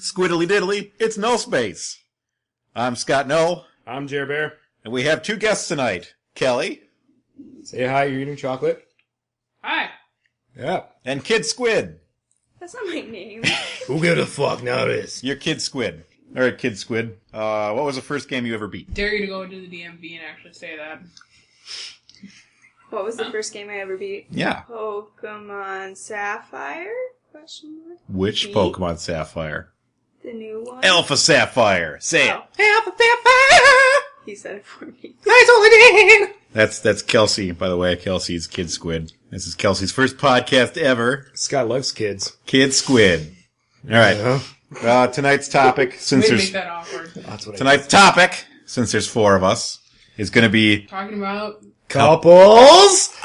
Squiddly diddly, it's Nullspace. I'm Scott Null. I'm Jerry Bear. And we have two guests tonight. Kelly. Say hi, you're eating chocolate. Hi. Yeah. And Kid Squid. That's not my name. Who gives a fuck nowadays? You're Kid Squid. Alright, Kid Squid. What was the first game you ever beat? Dare you to go into the DMV and actually say that. What was the first game I ever beat? Yeah. Pokemon Sapphire? Question mark? Which Me? Pokemon Sapphire? The new one? Alpha Sapphire. Say it. Alpha Sapphire! He said it for me. I totally did! That's Kelsey, by the way. Kelsey's Kid Squid. This is Kelsey's first podcast ever. Scott loves kids. Kid Squid. Alright. Tonight's topic, since Way to there's... make that awkward. That's what Tonight's topic, since there's four of us, is going to be... Talking about... Couples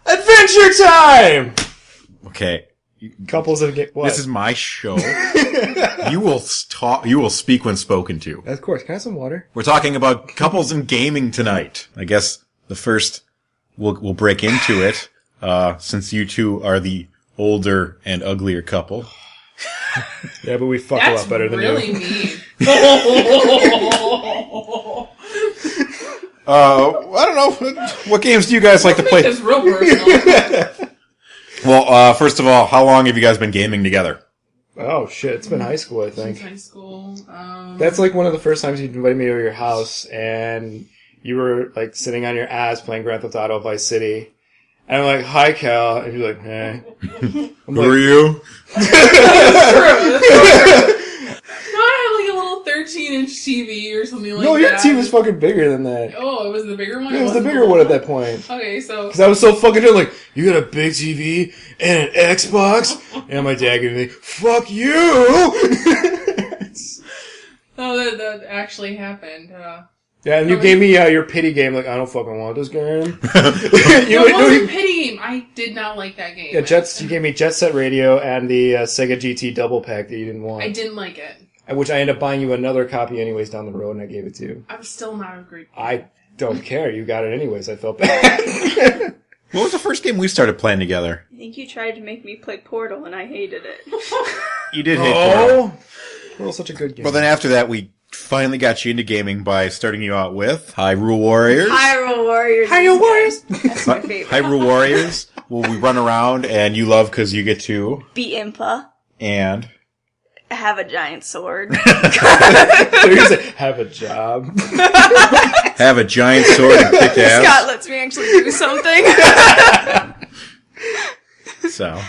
Adventure Time! Okay. Couples of what? This is my show. You will speak when spoken to. Of course. Can I have some water? We're talking about couples and gaming tonight. I guess the first we'll break into it, since you two are the older and uglier couple. Yeah, but we fuck a lot better than really you. mean. I don't know. What games do you guys like to play? It's real personal. Well, first of all, how long have you guys been gaming together? Oh shit, it's been high school, I think. Since high school. That's like one of the first times you invited me over your house, and you were like sitting on your ass playing Grand Theft Auto Vice City. And I'm like, hi, Cal. And you're like, eh. Who are you? That's true. No, I had like a little 13-inch TV or something like that. No, your TV was fucking bigger than that. Oh, it was the bigger one? It was the bigger one at that point. Okay, so... Because I was so fucking good, like, you got a big TV and an Xbox? And my dad gave me, fuck you! Oh, that actually happened. Yeah, and you gave me your pity game, like, I don't fucking want this game. It wasn't a pity game. I did not like that game. Yeah, you gave me Jet Set Radio and the Sega GT double pack that you didn't want. I didn't like it. Which I ended up buying you another copy anyways down the road, and I gave it to you. I'm still not a great fan. I don't care. You got it anyways. I felt bad. What was the first game we started playing together? I think you tried to make me play Portal and I hated it. You did hate Portal. Portal's such a good game. Well, then after that, we finally got you into gaming by starting you out with Hyrule Warriors. Hyrule Warriors. Hyrule Warriors! That's my favorite. Hyrule Warriors. Well, we run around, and you love because you get to... Beat Impa. And... Have a giant sword. So you say, have a job. Have a giant sword and kick ass. Scott lets me actually do something. So,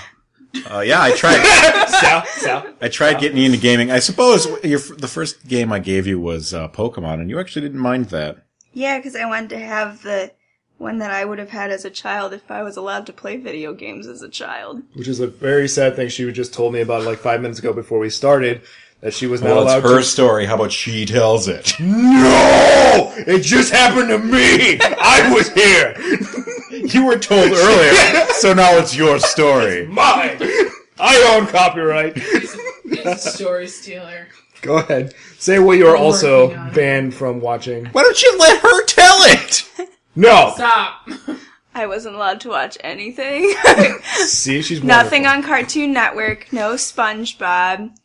yeah, I tried. I tried getting you into gaming. I suppose the first game I gave you was Pokemon, and you actually didn't mind that. Yeah, because I wanted to have the one that I would have had as a child if I was allowed to play video games as a child. Which is a very sad thing. She just told me about like 5 minutes ago before we started that she was not Well, allowed it's her to. story. How about she tells it? No! It just happened to me! I was here! You were told earlier, so now it's your story. Mine! I own copyright. He's a story stealer. Go ahead. Say what you are I'm also working on it. banned from watching. Why don't you let her tell it? No! Stop. I wasn't allowed to watch anything. See, she's wonderful. Nothing on Cartoon Network. No SpongeBob.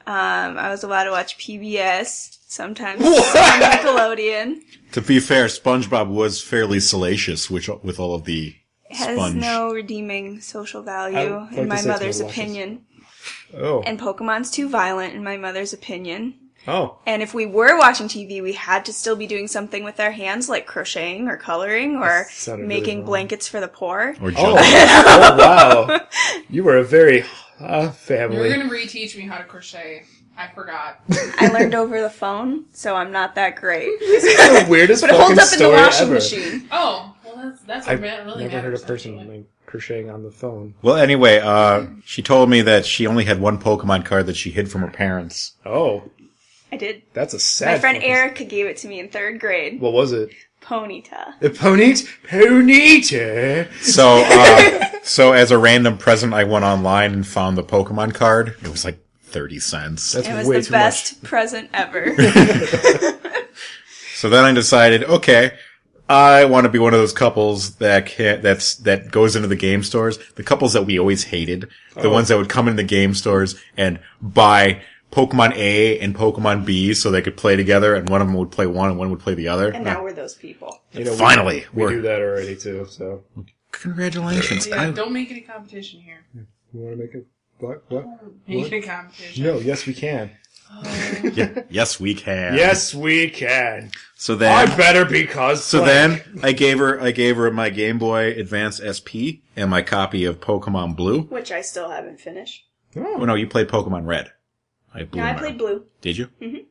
I was allowed to watch PBS. Sometimes on Nickelodeon. To be fair, SpongeBob was fairly salacious with all of the It has sponge. no redeeming social value, like in my to say mother's tomato luscious. opinion. Oh. And Pokemon's too violent, in my mother's opinion. Oh. And if we were watching TV, we had to still be doing something with our hands, like crocheting or coloring or sounded making really wrong. blankets for the poor. Or Oh. jumping. Oh, wow. You were a very family. You're going to reteach me how to crochet. I forgot. I learned over the phone, so I'm not that great. the weirdest But it fucking holds up in the story washing ever. machine. Oh, well, that's I've really never heard a matters, person actually. like crocheting on the phone. Well, anyway, she told me that she only had one Pokemon card that she hid from her parents. Oh, I did. that's a sad My friend fucking- Erica gave it to me in 3rd grade. What was it? Ponyta. The Ponyta. So as a random present, I went online and found the Pokemon card. It was like 30 cents. That's It was way the too best present ever. So then I decided, okay, I want to be one of those couples that goes into the game stores. The couples that we always hated. The ones that would come into the game stores and buy Pokemon A and Pokemon B so they could play together, and one of them would play one and one would play the other. And now we're those people. Finally. We do that already, too, so. Congratulations. Yeah, don't make it a competition here. You want to make it? What? Make it a competition. No, yes, we can. Yes, we can. Yes, we can. So then, I better because. So then, I gave her my Game Boy Advance SP and my copy of Pokemon Blue. Which I still haven't finished. Oh no, you played Pokemon Red. I played Blue. Did you? Mm-hmm.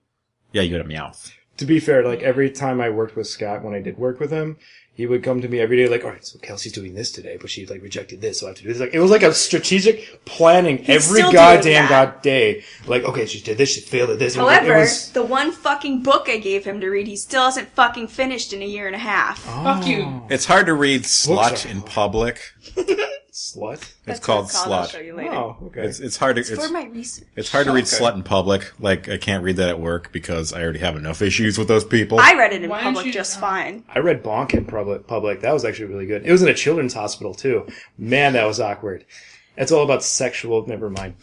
Yeah, you had a Meowth. To be fair, like every time I worked with Scott, when I did work with him, he would come to me every day like, all right, so Kelsey's doing this today, but she like rejected this, so I have to do this. Like, it was like a strategic planning every goddamn day. Like, okay, she did this, she failed at this. However, the one fucking book I gave him to read, he still hasn't fucking finished in a year and a half. Oh. Fuck you. It's hard to read slut in public. Slut? It's called Slut. I'll show you later. Oh, okay. It's hard to It's for my research. It's hard to read slut in public. Like, I can't read that at work because I already have enough issues with those people. I read it in Why don't public you- just fine. I read Bonk in public. That was actually really good. It was in a children's hospital, too. Man, that was awkward. It's all about sexual, never mind.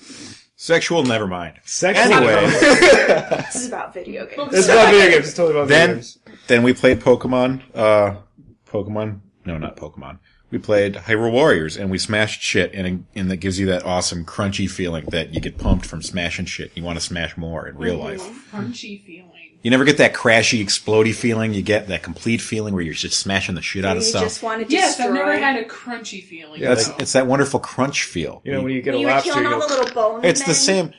Sexual, never mind. Sexual. Anyway, This is about video games. It's about video games. It's totally about video games. then we played Pokemon. No, not Pokemon. We played Hyrule Warriors, and we smashed shit, and that gives you that awesome crunchy feeling that you get pumped from smashing shit. You want to smash more in real life. Crunchy feeling. You never get that crashy, explodey feeling. You get that complete feeling where you're just smashing the shit out of You stuff. just want to Yes, destroy. I've never had a crunchy feeling. Yeah, It's that wonderful crunch feel. You know, when you get When a you were lobster, killing you all go, the little bones.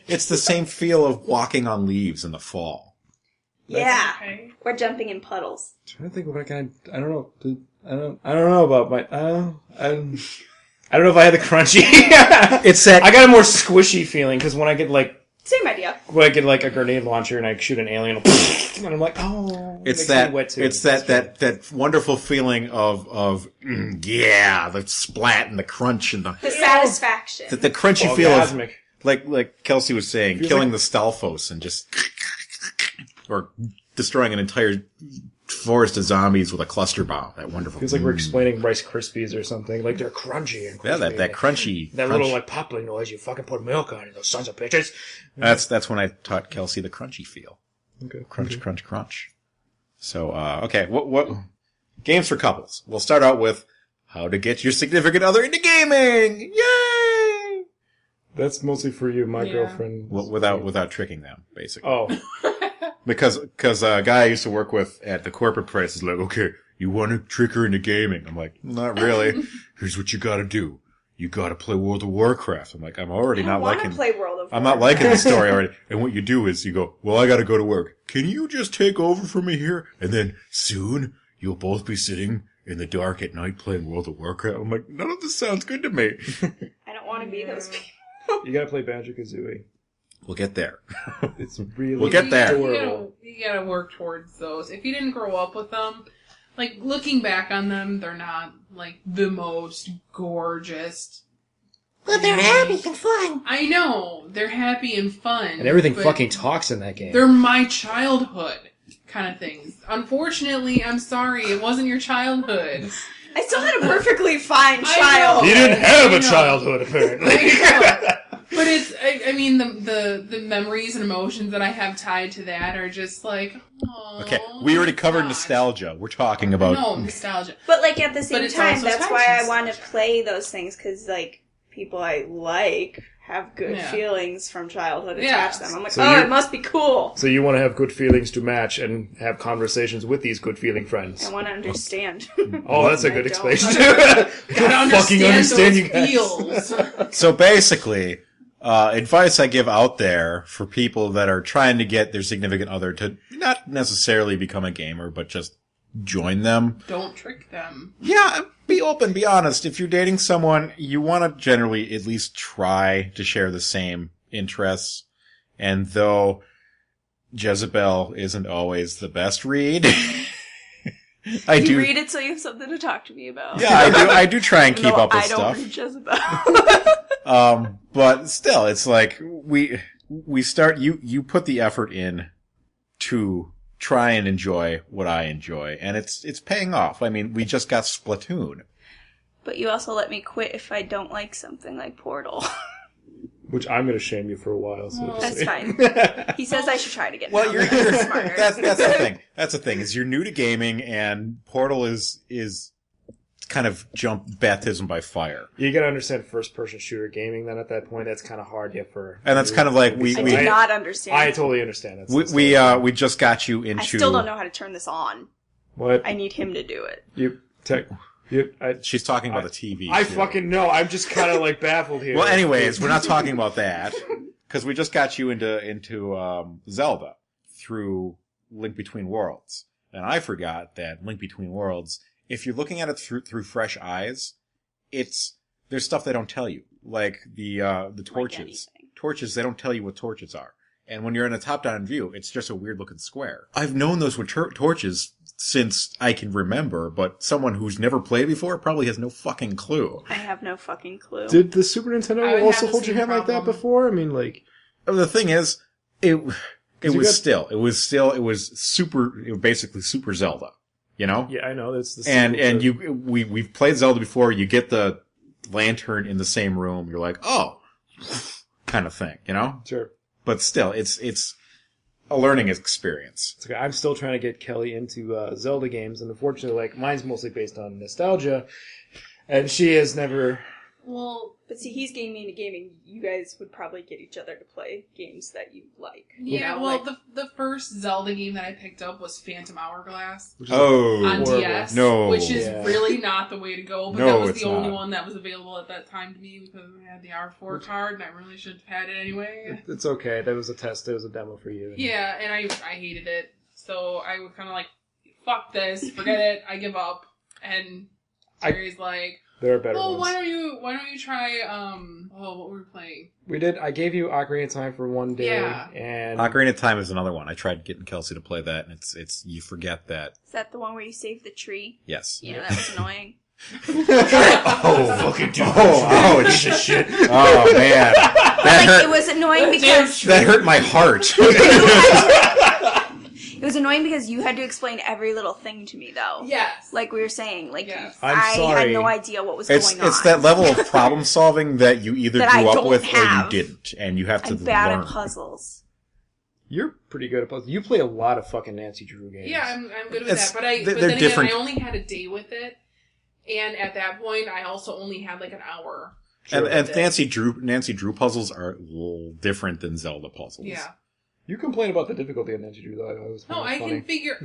It's the same feel of walking on leaves in the fall. Yeah. Okay. Or jumping in puddles. trying to think what kind of, I don't know. I don't know about my, I don't know if I had the crunchy. It's that I got a more squishy feeling, because when I get like Same idea. a grenade launcher and I shoot an alien, and I'm like, oh, It's makes that me wet too. it's that wonderful feeling of yeah, the splat and the crunch and The satisfaction. the crunchy feel of orgasmic. like Kelsey was saying, Feels killing like- the Stalfos and just or destroying an entire forest of zombies with a cluster bomb. That wonderful. Feels like we're explaining Rice Krispies or something. Like they're crunchy and Yeah, crispy. that crunchy. That crunch. little like popping noise you fucking put milk on it, those sons of bitches. That's when I taught Kelsey the crunchy feel. Okay. Crunch, crunch, crunch. So, okay, what games for couples? We'll start out with how to get your significant other into gaming. Yay! That's mostly for you, my Yeah. girlfriend. Without tricking them, basically. Oh, Because a guy I used to work with at the corporate press is like, okay, you want to trick her into gaming? I'm like, not really. Here's what you gotta do. You gotta play World of Warcraft. I'm like, I'm already I not don't want to liking. play World of I'm not Warcraft. liking the story already. And what you do is you go, well, I gotta go to work. Can you just take over for me here? And then soon you'll both be sitting in the dark at night playing World of Warcraft. I'm like, none of this sounds good to me. I don't want to be those people. you gotta play Banjo-Kazooie. We'll get there. It's really We'll get there. adorable. You gotta work towards those. If you didn't grow up with them, like, looking back on them, they're not, like, the most gorgeous. But they're happy and fun. I know. They're happy and fun. And everything but fucking talks in that game. They're my childhood kind of things. Unfortunately, I'm sorry, it wasn't your childhood. I still had a perfectly fine I child. know. You didn't have I a know. childhood, apparently. I know. But it's, I mean, the memories and emotions that I have tied to that are just like, oh. Okay, we already covered gosh. nostalgia. We're talking about No, nostalgia. But like at the same it's time, also that's why touches. I want to play those things because like people I like have good Yeah. feelings from childhood Yeah. attached to them. I'm like, So oh, you- it must be cool. So you want to have good feelings to match and have conversations with these good feeling friends. I want to understand. Oh, that's a I good don't. explanation. Gotta fucking understand you guys. feels. So basically, advice I give out there for people that are trying to get their significant other to not necessarily become a gamer, but just join them. Don't trick them. Yeah, be open, be honest. If you're dating someone, you want to generally at least try to share the same interests. And though Jezebel isn't always the best read, I You do. read it so you have something to talk to me about. Yeah, I do try and keep No, up with I don't stuff. read Jezebel. But still, it's like we start, you put the effort in to try and enjoy what I enjoy, and it's paying off. I mean, we just got Splatoon. But you also let me quit if I don't like something like Portal. Which I'm going to shame you for a while. So That's fine. He says I should try to get Well, you're smarter. that's the thing. That's the thing, is you're new to gaming, and Portal is kind of baptism by fire. You got to understand first-person shooter gaming. Then at that point, that's kind of hard. And that's kind of like I did not understand. I totally understand. We just got you into. I still don't know how to turn this on. What? I need him to do it. She's talking about the TV. I fucking know. I'm just kind of like baffled here. Well, anyways, we're not talking about that because we just got you into Zelda through Link Between Worlds, and I forgot that Link Between Worlds, if you're looking at it through fresh eyes, there's stuff they don't tell you, like the torches. Like torches, they don't tell you what torches are. And when you're in a top-down view, it's just a weird-looking square. I've known those were torches since I can remember, but someone who's never played before probably has no fucking clue. I have no fucking clue. Did the Super Nintendo also hold your hand problem. like that before? I mean, like... The thing is, it was basically Super Zelda, you know? Yeah, I know. That's the we've played Zelda before, you get the lantern in the same room, you're like, oh, kind of thing, you know? Sure. But still, it's a learning experience. It's okay. I'm still trying to get Kelly into Zelda games, and unfortunately, like, mine's mostly based on nostalgia, and she has never... Well, but see, he's gaming to gaming. You guys would probably get each other to play games that you like. yeah, You know, well, like, the first Zelda game that I picked up was Phantom Hourglass Oh, on DS, no. which is really not the way to go, but No, that was it's the only not. one that was available at that time to me because I had the R4 card, and I really should have had it anyway. It's okay. That was a test. It was a demo for you. Yeah, and I hated it, so I was kind of like, fuck this, forget it, I give up. And Jerry's like, there are better well, ones. why don't you try, what were we playing? We did. I gave you Ocarina of Time for one day, Yeah. and Ocarina of Time is another one. I tried getting Kelsey to play that, and it's you forget that. is that the one where you save the tree? Yes. You know, that was annoying. oh, fucking dude! Oh, ouch! shit! Oh man, that Like, hurt. it was annoying because That hurt my heart. it was annoying because you had to explain every little thing to me, though. Yes. Like we were saying, like Yes. I'm I sorry. had no idea what was It's going on. it's that level of problem solving that you either That I grew up don't with or have. you didn't, and you have to I'm bad learn. at puzzles. You're pretty good at puzzles. You play a lot of fucking Nancy Drew games. Yeah, I'm good with It's- that, but they're then again, different. I only had a day with it, and at that point, I also only had like an hour. And with it. Nancy Drew puzzles are a little different than Zelda puzzles. Yeah. You complain about the difficulty of Nancy Drew, though. It was No, I funny. can figure.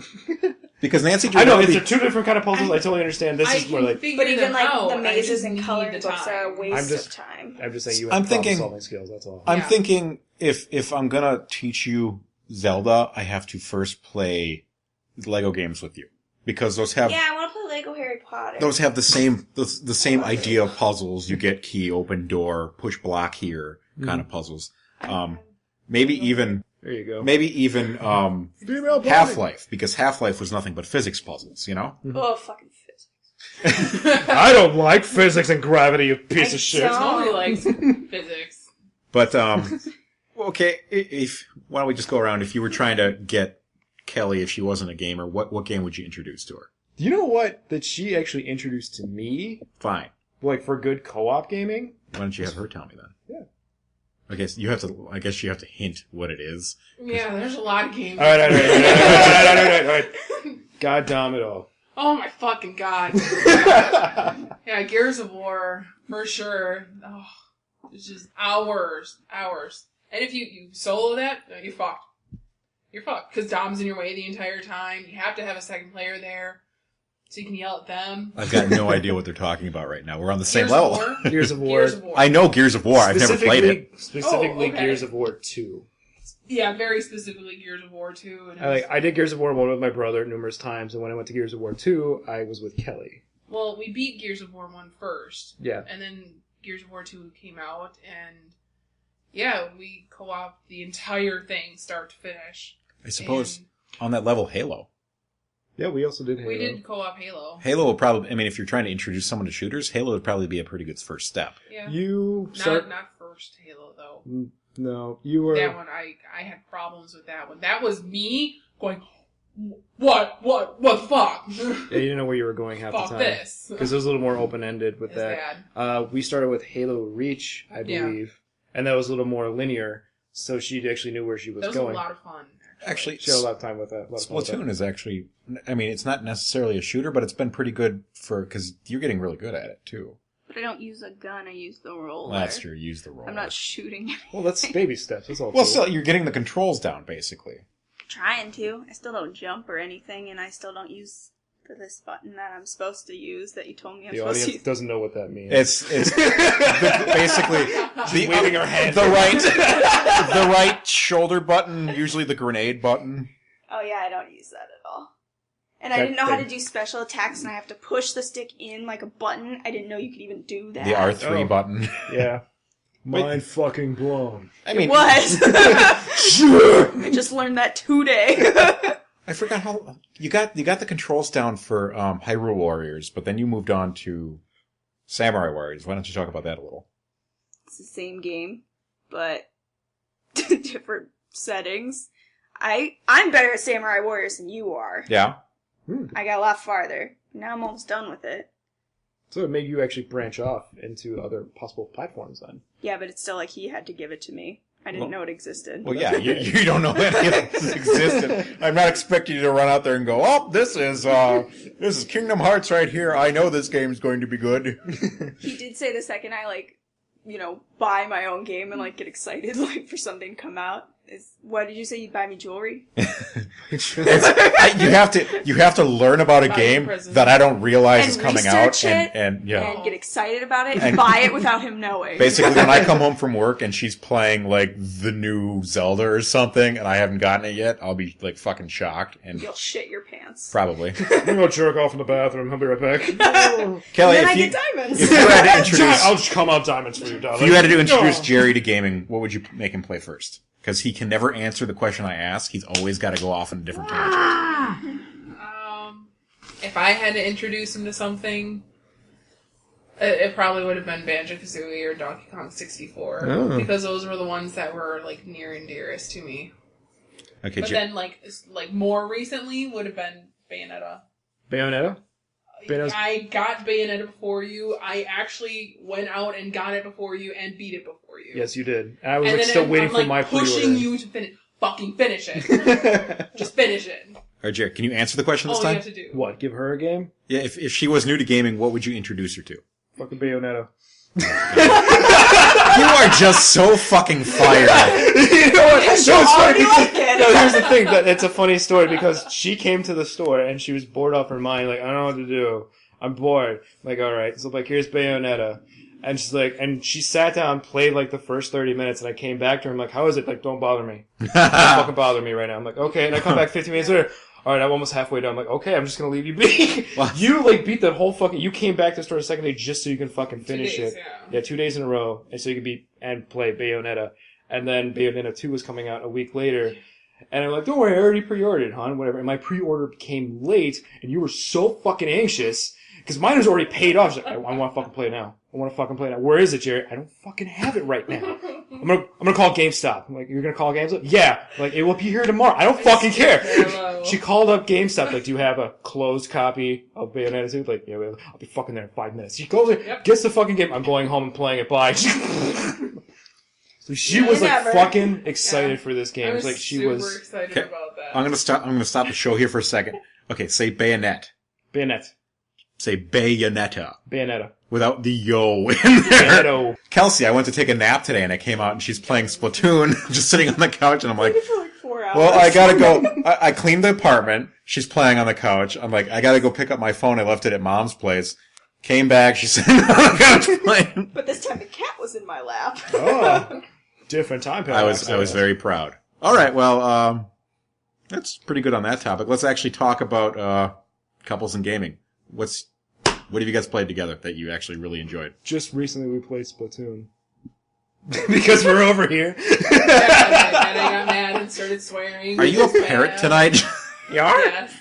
Because Nancy Drew. I know, they're two different kind of puzzles. I totally understand. This I is more can like... figure But even them like out, the I mazes just and need coloring the books are a time. waste of time. I'm just saying you I'm have thinking- problem-solving skills, that's all. I'm Yeah. thinking if I'm gonna teach you Zelda, I have to first play Lego games with you, because those have Yeah, I want to play Lego Harry Potter. those have the same idea of puzzles. You get key, open door, push block here kind of puzzles. Maybe even There you go. Female Half-Life, because Half-Life was nothing but physics puzzles, you know? Oh, fucking physics. I don't like physics and gravity, you piece I of shit. don't. Nobody likes physics. But okay, why don't we just go around? If you were trying to get Kelly, if she wasn't a gamer, what game would you introduce to her? Do you know what? That she actually introduced to me, Fine. like, for good co-op gaming? Why don't you have her tell me then? Yeah. I guess you have to hint what it is. Yeah, there's a lot of games. All right. God damn it all. Oh my fucking god. Yeah, Gears of War, for sure. Oh, it's just hours. And if you solo that, you're fucked. You're fucked, because Dom's in your way the entire time. You have to have a second player there, so you can yell at them. I've got no idea what they're talking about right now. We're on the same Gears level. Of War? Gears of War. Gears of War. I know Gears of War. I've never played it. Specifically, Oh, okay. Gears of War 2. Yeah, very specifically Gears of War 2. And I did Gears of War 1 with my brother numerous times, and when I went to Gears of War 2, I was with Kelly. well, we beat Gears of War 1 first. Yeah. And then Gears of War 2 came out, and yeah, we co-op the entire thing, start to finish. I suppose And on that level, Halo. Yeah, we also did Halo. we did co-op Halo. Halo will probably, I mean, if you're trying to introduce someone to shooters, Halo would probably be a pretty good first step. Yeah. You start... Not first Halo, though. No, you were... That one, I had problems with that one. That was me going, what the fuck? Yeah, you didn't know where you were going half the Fuck time. this. Because it was a little more open-ended with It's that. bad. We started with Halo Reach, I believe. And that was a little more linear, so she actually knew where she was That was going. a lot of fun. Actually, She had a lot of time with that. Splatoon is actually, I mean, it's not necessarily a shooter, but it's been pretty good because you're getting really good at it, too. But I don't use a gun, I use the roller. Well, that's true, use the roller. I'm not shooting. Well, that's baby steps. That's all. Well, cool. still, you're getting the controls down, basically. Trying to. I still don't jump or anything, and I still don't use this button that I'm supposed to use that you told me I'm The supposed to audience use. doesn't know what that means. It's basically waving her hand. the right shoulder button, usually the grenade button. Oh yeah, I don't use that at all. And I didn't know how to do special attacks, and I have to push the stick in like a button. I didn't know you could even do that. The R3 button. Yeah. Mind fucking blown. I mean, It was. Sure. I just learned that today. I forgot how you got the controls down for Hyrule Warriors, but then you moved on to Samurai Warriors. Why don't you talk about that a little? It's the same game, but different settings. I'm better at Samurai Warriors than you are. Yeah. I got a lot farther. Now I'm almost done with it. So it made you actually branch off into other possible platforms then. Yeah, but it's still like he had to give it to me. I didn't know it existed. Well, yeah, you don't know any of this existed. I'm not expecting you to run out there and go, "Oh, this is Kingdom Hearts right here. I know this game's going to be good." He did say the second I buy my own game and get excited for something to come out. What did you say? You'd buy me jewelry? You have to learn about a game that I don't realize is coming out, and get excited about it and buy it without him knowing. Basically, when I come home from work and she's playing the new Zelda or something, and I haven't gotten it yet, I'll be fucking shocked and you'll shit your pants. Probably. I'm gonna go jerk off in the bathroom. I'll be right back. Kelly, then I get diamonds. If you had to introduce, I'll just come out diamonds for you, darling. If you had to introduce Jerry to gaming, what would you make him play first? Because he can never answer the question I ask. He's always got to go off in a different tangent. If I had to introduce him to something, it probably would have been Banjo-Kazooie or Donkey Kong 64. Oh. Because those were the ones that were, near and dearest to me. Okay, But then, more recently would have been Bayonetta. Bayonetta? I got Bayonetta before you. I actually went out and got it before you and beat it before you. Yes, you did. And I was still waiting for my pre-order. Pushing you to finish it. Just finish it. All right, Jerry, can you answer the question this All time? you have to do. What, give her a game? Yeah, if she was new to gaming, what would you introduce her to? Fucking Bayonetta. You are just so fucking fired. You know what? It's funny because, it. here's the thing. It's a funny story because she came to the store and she was bored off her mind. I don't know what to do. I'm bored. Alright. So here's Bayonetta. And she's and she sat down, played the first 30 minutes, and I came back to her. I'm how is it? Don't bother me. Don't fucking bother me right now. I'm okay. And I come back 15 minutes later. Alright, I'm almost halfway done. I'm okay, I'm just gonna leave you be. Wow. You beat that whole you came back to the store the second day just so you can fucking finish 2 days, it. Yeah, 2 days in a row. And so you could beat and play Bayonetta. And then Bayonetta 2 was coming out a week later. And I'm don't worry, I already pre-ordered, hon, whatever. And my pre-order came late, and you were so fucking anxious, because mine was already paid off. She's I want to fucking play it now. I want to fucking play it now. Where is it, Jerry? I don't fucking have it right now. I'm gonna call GameStop. I'm you're gonna call GameStop? Yeah. It will be here tomorrow. I don't fucking care. Hello. She called up GameStop, do you have a closed copy of Bayonetta 2? Yeah, I'll be fucking there in 5 minutes. She goes there, gets the fucking game. I'm going home and playing it. Bye. So she was fucking excited for this game. I was super excited about that. I'm gonna stop the show here for a second. Okay, say bayonet. Bayonet. Say bayonetta. Bayonetta. Without the yo in there. Bayonetta. Kelsey, I went to take a nap today and I came out and she's playing Splatoon, just sitting on the couch, and I'm for 4 hours. well, I gotta go. I cleaned the apartment. She's playing on the couch. I'm I gotta go pick up my phone. I left it at Mom's place. Came back, she's sitting on the couch playing. But this time the cat was in my lap. Oh. Different time paradox. I was very proud. All right, well, that's pretty good on that topic. Let's actually talk about couples and gaming. What have you guys played together that you actually really enjoyed? Just recently we played Splatoon. Because we're over here. And I got mad and started swearing. Are you a parrot tonight? You are? Yes.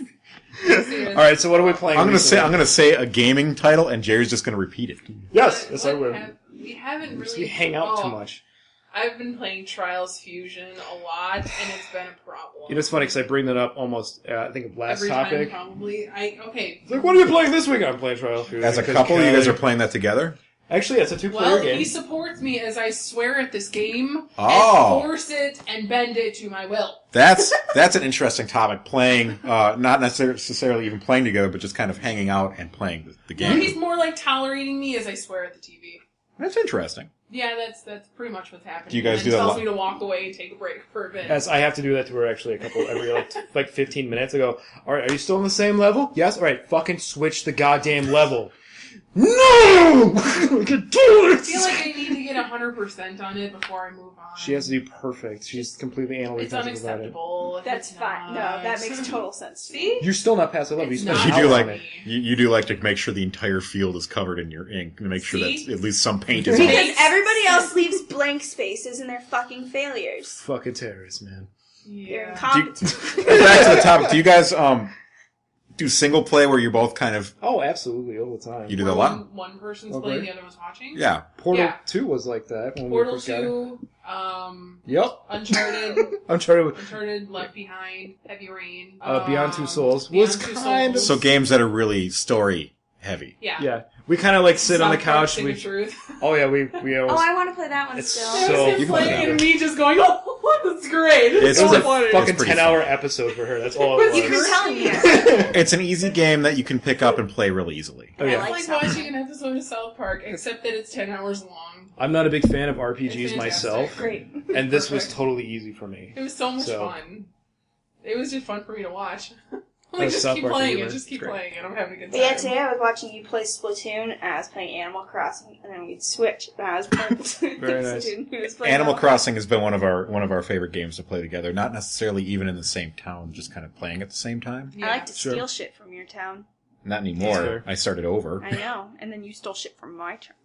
All right, so what are we playing? I'm gonna say a gaming title, and Jerry's just gonna repeat it. Yes, I will. We haven't really. We hang out too much. I've been playing Trials Fusion a lot, and it's been a problem. You know, it's funny because I bring that up almost, I think, last Every topic. time, probably. Okay. It's like, what are you playing this week? I'm playing Trials Fusion. As a couple, you guys are playing that together? Actually, it's a 2-player game. He supports me as I swear at this game Oh. and force it and bend it to my will. That's an interesting topic. Playing, not necessarily even playing together, but just kind of hanging out and playing the game. He's more like tolerating me as I swear at the TV. That's interesting. Yeah, that's pretty much what's happening. Do you guys and do then that a tells lot? me to walk away and take a break for a bit. As I have to do that to her actually every like 15 minutes. I go, alright, are you still on the same level? Yes? Alright, fucking switch the goddamn level. No! I can do I it! feel like I need to get 100% on it before I move on. She has to do perfect. She's completely anal It's retentive about it. unacceptable. if That's it's fine. No, not. that makes total sense. See? You're still not past that level. You It's spent not. an You do hour like on it. you do like to make sure the entire field is covered in your ink and make sure See? that at least some paint is on it. Because everybody else leaves blank spaces and they're fucking failures. Fucking terrorists, man. They're Yeah. incompetent. Back to the topic. Do you guys do single play where you're both kind of Oh, absolutely, all the time. you do that a lot? One person's Okay. playing, the other one's watching. Yeah. Portal Yeah. 2 was like that when Portal we first got it. 2, Yep. Uncharted, Uncharted. Left Behind, Heavy Rain. Beyond Two Souls Beyond was Two kind of- Souls. So games that are really story heavy. Yeah. Yeah. We kind of like sit on the South Park couch. Stick of Truth. Oh yeah, we always. Oh, I want to play that one It's still. so- It was you him can play playing that. and me just going, oh, that's great. It's It was so a funny. fucking It's pretty 10-hour episode for her. That's all it was. You've been telling me. It's an easy game that you can pick up and play real easily. Oh, yeah. It's I like like South watching an episode of South Park, except that it's 10 hours long. I'm not a big fan of It's RPGs fantastic. myself, Great. and this was Perfect. totally easy for me. It was so much So- fun. It was just fun for me to watch. I'm Oh, like, just South keep Park playing humor. it, just keep Great. playing it. I'm having a good But time. yeah, today I was watching you play Splatoon, and I was playing Animal Crossing, and then we'd switch, and I was playing Very nice. Splatoon. He was playing Animal Crossing has been one of our favorite games to play together. Not necessarily even in the same town, just kind of playing at the same time. Yeah. I like to Sure. steal shit from your town. Not anymore. Sure. I started over. I know, and then you stole shit from my town.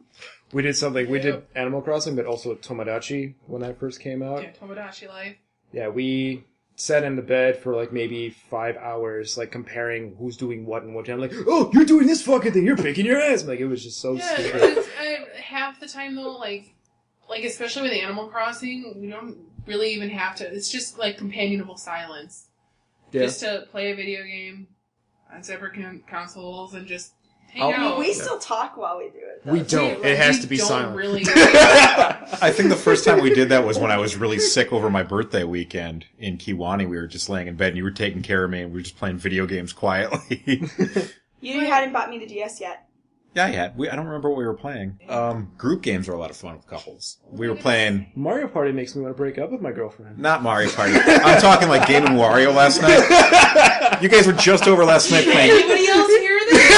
We did something. We did Yep. Animal Crossing, but also Tomodachi when that first came out. Yeah, Tomodachi Life. Yeah, we sat in the bed for like maybe 5 hours, like comparing who's doing what and what. And I'm like, oh, you're doing this fucking thing. You're picking your ass. Like it was just so Yeah, stupid. it's, half the time though, like especially with Animal Crossing, we don't really even have to. It's just like companionable silence, Yeah. just to play a video game on separate consoles and just hang Oh. out. We still talk while we do it. Though. We don't. It has to be don't silent. Really. I think the first time we did that was when I was really sick over my birthday weekend in Kiwani. We were just laying in bed and you were taking care of me and we were just playing video games quietly. You hadn't bought me the DS yet. Yeah, I had. I don't remember what we were playing. Group games are a lot of fun with couples. We were playing Mario Party makes me want to break up with my girlfriend. not Mario Party. I'm talking like Game and Wario last night. You guys were just over last night playing. Anybody else hear this?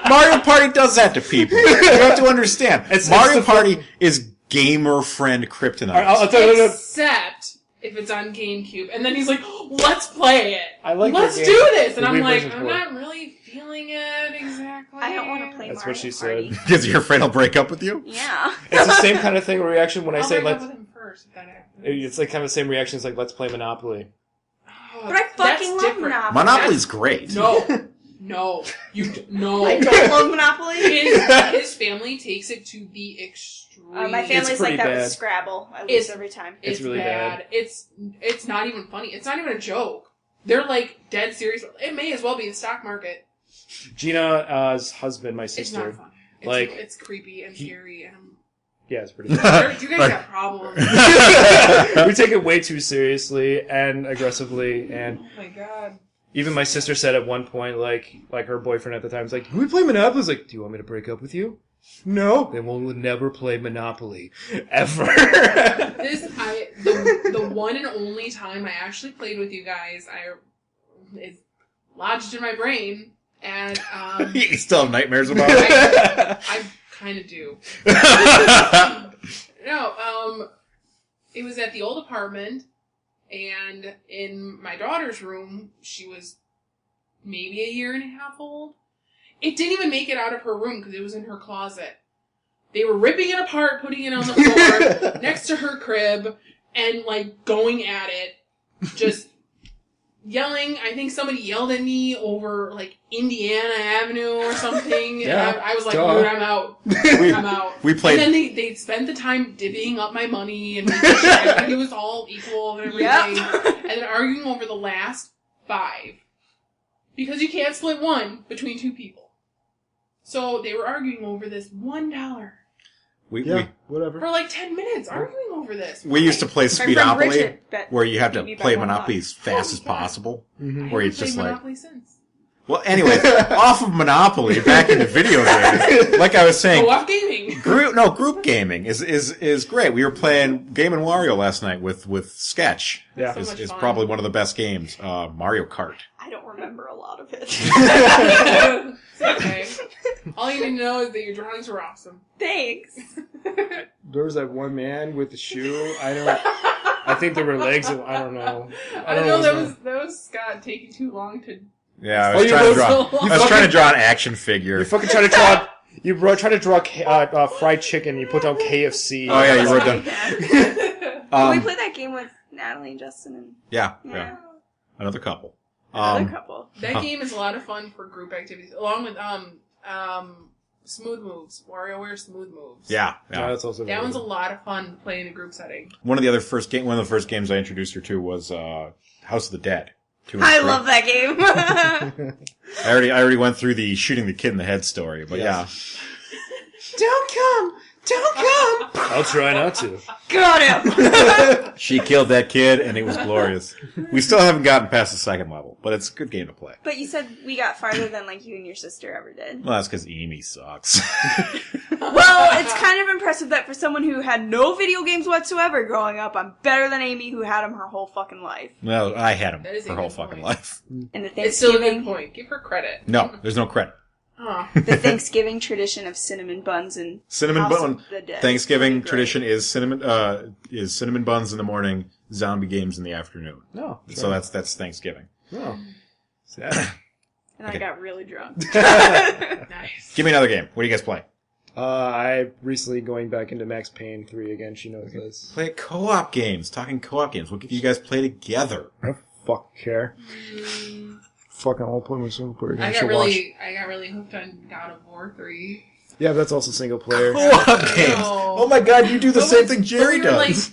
Mario Party does that to people. You have to understand. It's Mario the Party is gamer friend kryptonite. I'll tell you. Except if it's on GameCube, and then he's like, "Let's play it. I like Let's your do game. this," and The I'm Wii like, version's "I'm more. not really feeling it exactly." I don't want to play That's Mario what she Party. said. Because your friend will break up with you? Yeah. It's the same kind of thing reaction when I I'll say break up let's. with him first. If that happens. It's like kind of the same reaction as like let's play Monopoly. Oh, But I that's fucking love different. Monopoly. Monopoly's great. No, no. I don't love Monopoly. His family takes it to the extreme. My family's pretty like that bad. with Scrabble. I lose It's- every time. It's really bad. It's not even funny. It's not even a joke. They're like dead serious. It may as well be the stock market. Gina's husband, my It's sister. not fun. It's, Like, it's creepy and scary, and Yeah, it's pretty bad. you guys got problems. We take it way too seriously and aggressively, and Oh my god. even my sister said at one point, like her boyfriend at the time was like, "Can we play Monopoly?" I was like, "Do you want me to break up with you?" No, then we'll never play Monopoly ever. The one and only time I actually played with you guys, it's lodged in my brain, and You still have nightmares about it? I kind of do. No, it was at the old apartment, and in my daughter's room, she was maybe a year and a half old. It didn't even make it out of her room because it was in her closet. They were ripping it apart, putting it on the floor next to her crib, and like going at it. Just yelling. I think somebody yelled at me over, like, Indiana Avenue or something. Yeah, and I was like, duh. dude, I'm out. I'm out. We played. And then they spent the time divvying up my money and making sure everything was all equal and everything. Yep. And then arguing over the last 5. Because you can't split one between 2 people. So they were arguing over this $1. Whatever. For like 10 minutes arguing over this. We used to play My friend Speedopoly, Bridget bet where you have to beat me by play $1. Monopoly as fast Oh, as yeah. possible. Mm-hmm. Where I it's haven't just played like... Monopoly since. Well, anyways, off of Monopoly, back into video games. Like I was saying, Co-op gaming. group gaming is great. We were playing Game and Wario last night with Sketch. Yeah. So much Is fun. probably one of the best games. Mario Kart. I don't remember a lot of it. It's okay. All you need to know is that your drawings were awesome. Thanks. There was that one man with the shoe. I think there were legs. I don't know. I don't know, that was Scott taking too long to... Yeah, I Oh, was you trying to wrote draw. so I was long. trying to draw an action figure. You fucking try to draw. Try to draw fried chicken. You put down KFC. Oh yeah, you wrote down. We played that game with Natalie and Justin and Yeah, yeah, another couple. another couple. That game is a lot of fun for group activities, along with Smooth Moves, WarioWare Smooth Moves. Yeah. That's also That one's a lot of fun playing in a group setting. One of the first games I introduced her to was House of the Dead. 2 and I 3. love that game. I already went through the shooting the kid in the head story, but Yes. Don't come! Don't come! I'll try not to. Got him. yeah, she killed that kid, and it was glorious. We still haven't gotten past the second level, but it's a good game to play. But you said we got farther than like you and your sister ever did. Well, that's because Amy sucks. Well, it's kind of impressive that for someone who had no video games whatsoever growing up, I'm better than Amy, who had them her whole fucking life. Well, I had him That is a her whole good fucking point. life. And the It's still a good Thanksgiving, point. Give her credit. No, there's no credit. Oh. the Thanksgiving tradition of cinnamon buns and Cinnamon House bun. of the Dead. Thanksgiving Great. tradition is cinnamon buns in the morning, zombie games in the afternoon. No. So that's Thanksgiving. No. And Okay. I got really drunk. Nice. Give me another game. What do you guys play? I recently going back into Max Payne 3 again. She knows this. Play co-op games. Talking co-op games. What could you guys play together? I don't fucking care. Fucking all play my single player game. I She'll got watch. really hooked on God of War 3. Yeah, but that's also single player. Co-op games. know. Oh my god, you do the But same we- thing Jerry but we were does.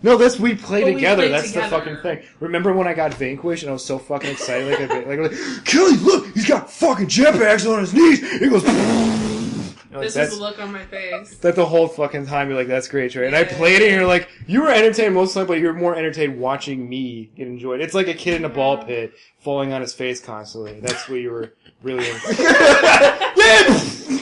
No, we play But we together. played That's together. the fucking thing. Remember when I got Vanquish and I was so fucking excited? Like Kelly, look, he's got fucking jetpacks on his knees. He goes. Like, This is the look on my face. That the whole fucking time you're like, that's great, Trey. And I Yeah. played it and you're like, you were entertained most of the time, but you're more entertained watching me get enjoyed. It's like a kid in a ball pit falling on his face constantly. That's what you were really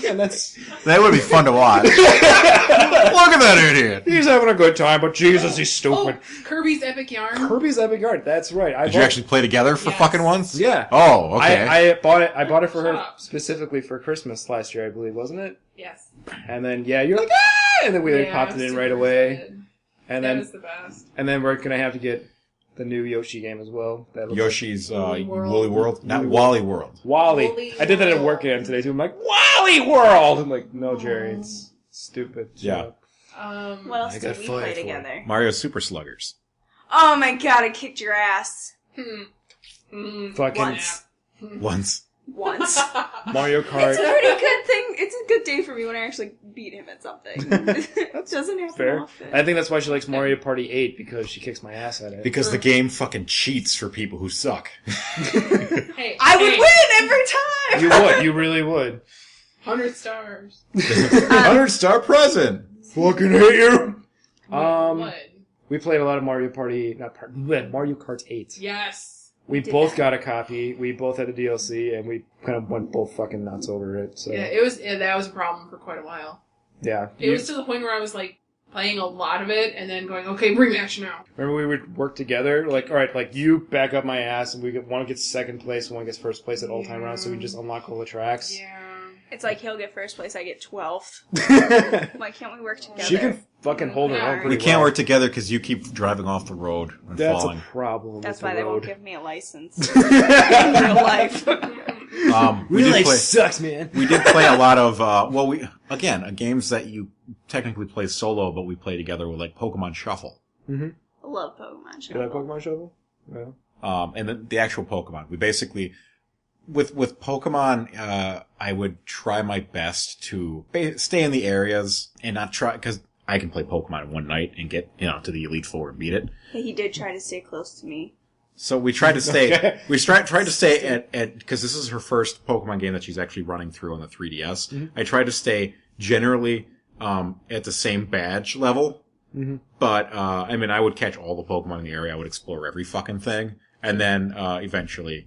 And that's... That would be fun to watch. Look at that idiot. He's having a good time, but Jesus, he's stupid. Oh, Kirby's Epic Yarn. Kirby's Epic Art, that's right. Did you actually play together for Yes. fucking once? Yeah. Oh, okay. I bought it for Shut her up. specifically for Christmas last year, I believe, wasn't it? Yes. And then, yeah, you're like, ah! And then we Yeah, popped I it was in super right away. excited. And That then, was the best. and then we're gonna have to get the new Yoshi game as well. That looks Yoshi's Woolly World. Woolly World? Not Wally World. like Wally. Woolly I did that at World. work again today too. I'm like, Wally World! I'm like, no, Jerry, it's stupid. Shut Yeah. up. What else I did got we fired play for it. together? Mario Super Sluggers. Oh my god, I kicked your ass. Fucking Once. Once. Once. Mario Kart. It's a pretty good thing. It's a good day for me when I actually beat him at something. It doesn't happen Fair. often. I think that's why she likes Mario Party 8, because she kicks my ass at it. Because the game fucking cheats for people who suck. Hey, I would hey, win every time! You would. You really would. 100 stars. 100-star present. Fucking hate you! What? We played a lot of Mario Kart 8. Yes. We did both that. got a copy. We both had the DLC, and we kind of went both fucking nuts over it. So Yeah, that was a problem for quite a while. yeah. It was to the point where I was like playing a lot of it and then going, okay, rematch now. Remember we would work together, like, all right, like you back up my ass, and one gets second place, and one gets first place at all time rounds, so we just unlock all the tracks. Yeah. It's like he'll get first place, I get 12th. Why can't we work together? She can fucking hold her own We pretty We can't well. work together because you keep driving off the road and That's falling. a problem. That's with why the they won't road. give me a license in real life. We did play. sucks, man. We did play a lot of games that you technically play solo, but we play together with like Pokemon Shuffle. Mm-hmm. I love Pokemon You like Shuffle. Pokemon Shuffle? Yeah. and the actual Pokemon. We basically, with Pokemon, I would try my best to stay in the areas and not try, because I can play Pokemon in one night and get, to the Elite Four and beat it. But he did try to stay close to me. So we tried to stay, tried to stay at, because this is her first Pokemon game that she's actually running through on the 3DS. Mm-hmm. I tried to stay generally, at the same badge level. Mm-hmm. But, I would catch all the Pokemon in the area. I would explore every fucking thing. And then, eventually,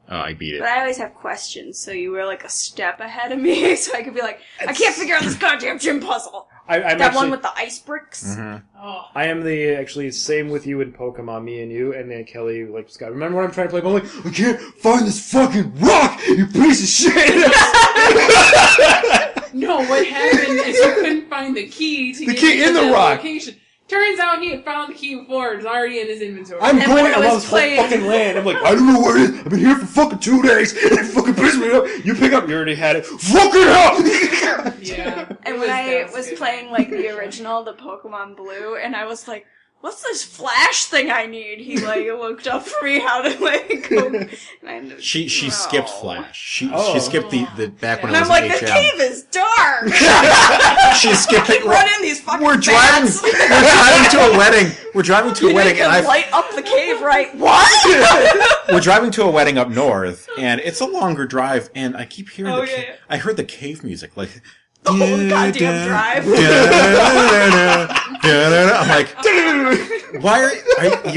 I beat it. But I always have questions, so you were like a step ahead of me, so I could be like, I can't figure out this goddamn gym puzzle. That one with the ice bricks. Mm-hmm. Oh. I am the same with you in Pokemon, me and you, and then Kelly, like, Scott. Remember when I'm trying to play? I'm like, I can't find this fucking rock, you piece of shit! No, what happened is you couldn't find the key to get in the rock. Location. Turns out he had found the key before. It was already in his inventory. I'm going around this whole fucking land. I'm like, I don't know where it is. I've been here for fucking 2 days. And it fucking pissed me off. You pick up, you already had it. Fuck it up! Yeah. And when I was playing, like, the original, the Pokemon Blue, and I was like, what's this flash thing I need? He, like, looked up for me how to, like, go. And I ended up, she skipped Flash. She skipped the back when and it was I'm like, HM. the cave is dark! She skipped it. Running these fucking We're driving to a wedding. We're driving to a wedding, and I light up the cave, right? What? We're driving to a wedding up north, and it's a longer drive, and I keep hearing I heard the cave music, like the whole goddamn drive. I'm like, why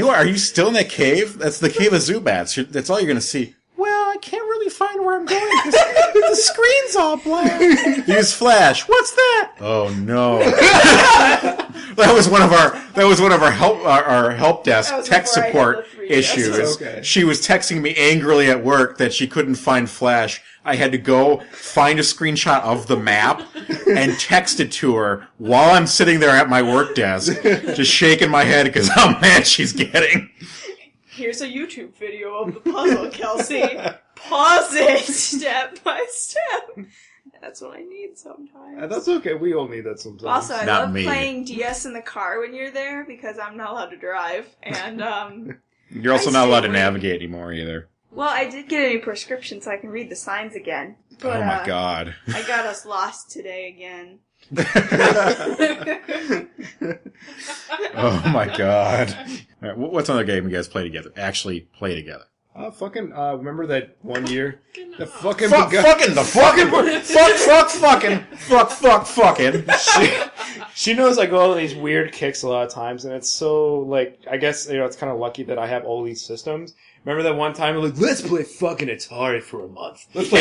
are you still in that cave? That's the cave of Zubats. That's all you're gonna see. Well, I can't really find where I'm going because the screen's all black. Use Flash. What's that? Oh no. That was one of our help desk tech support issues. Okay. She was texting me angrily at work that she couldn't find Flash. I had to go find a screenshot of the map and text it to her while I'm sitting there at my work desk, just shaking my head because how mad she's getting. Here's a YouTube video of the puzzle, Kelsey. Pause it step by step. That's what I need sometimes. That's okay. We all need that sometimes. Also, I love playing DS in the car when you're there because I'm not allowed to drive. And you're also not allowed to navigate anymore either. Well, I did get a new prescription so I can read the signs again. But, oh my god. I got us lost today again. Oh my god. All right, what's another game you guys play together? Actually play together. Remember that one year? The fucking... Fucking. She knows I go on these weird kicks a lot of times, and it's so, like, I guess, it's kind of lucky that I have all these systems. Remember that one time, we're like, let's play fucking Atari for a month. Let's play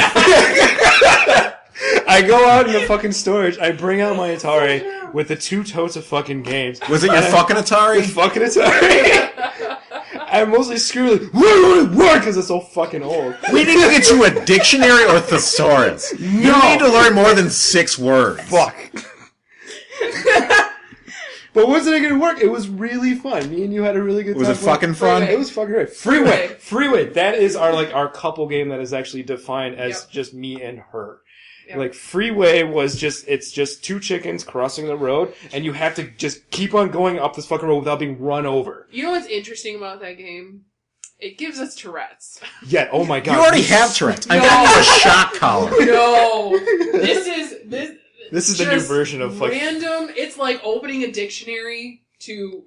I go out in the fucking storage, I bring out my Atari with the 2 totes of fucking games. Was it your fucking Atari? It's fucking Atari. I'm mostly screaming, like, what? Because it's so fucking old. We need to get you a dictionary or thesaurus. No. You need to learn more than 6 words. Fuck. But wasn't it going to work? It was really fun. Me and you had a really good time. Was it fucking fun? It was fucking great. Freeway. That is our couple game that is actually defined as just me and her. Yep. Like, Freeway was it's just 2 chickens crossing the road, and you have to just keep on going up this fucking road without being run over. You know what's interesting about that game? It gives us Tourette's. Yeah, oh my god. You already have Tourette's. I'm getting you a shock collar. No. This is the new version of, like... random. It's like opening a dictionary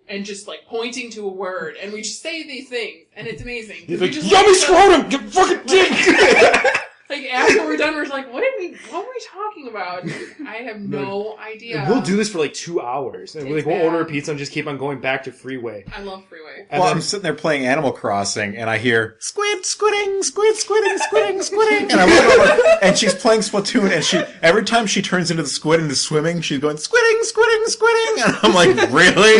and just, like, pointing to a word, and we just say these things, and it's amazing. He's like, yummy scrotum! You fucking dick! Like, after we're done, we're like, what were we talking about? I have no idea. We'll do this for like 2 hours. And we'll order a pizza and just keep on going back to Freeway. I love Freeway. And I'm sitting there playing Animal Crossing, and I hear, squidding, squidding. And I look over, and she's playing Splatoon, and every time she turns into the squid and is swimming, she's going, squidding. And I'm like, really?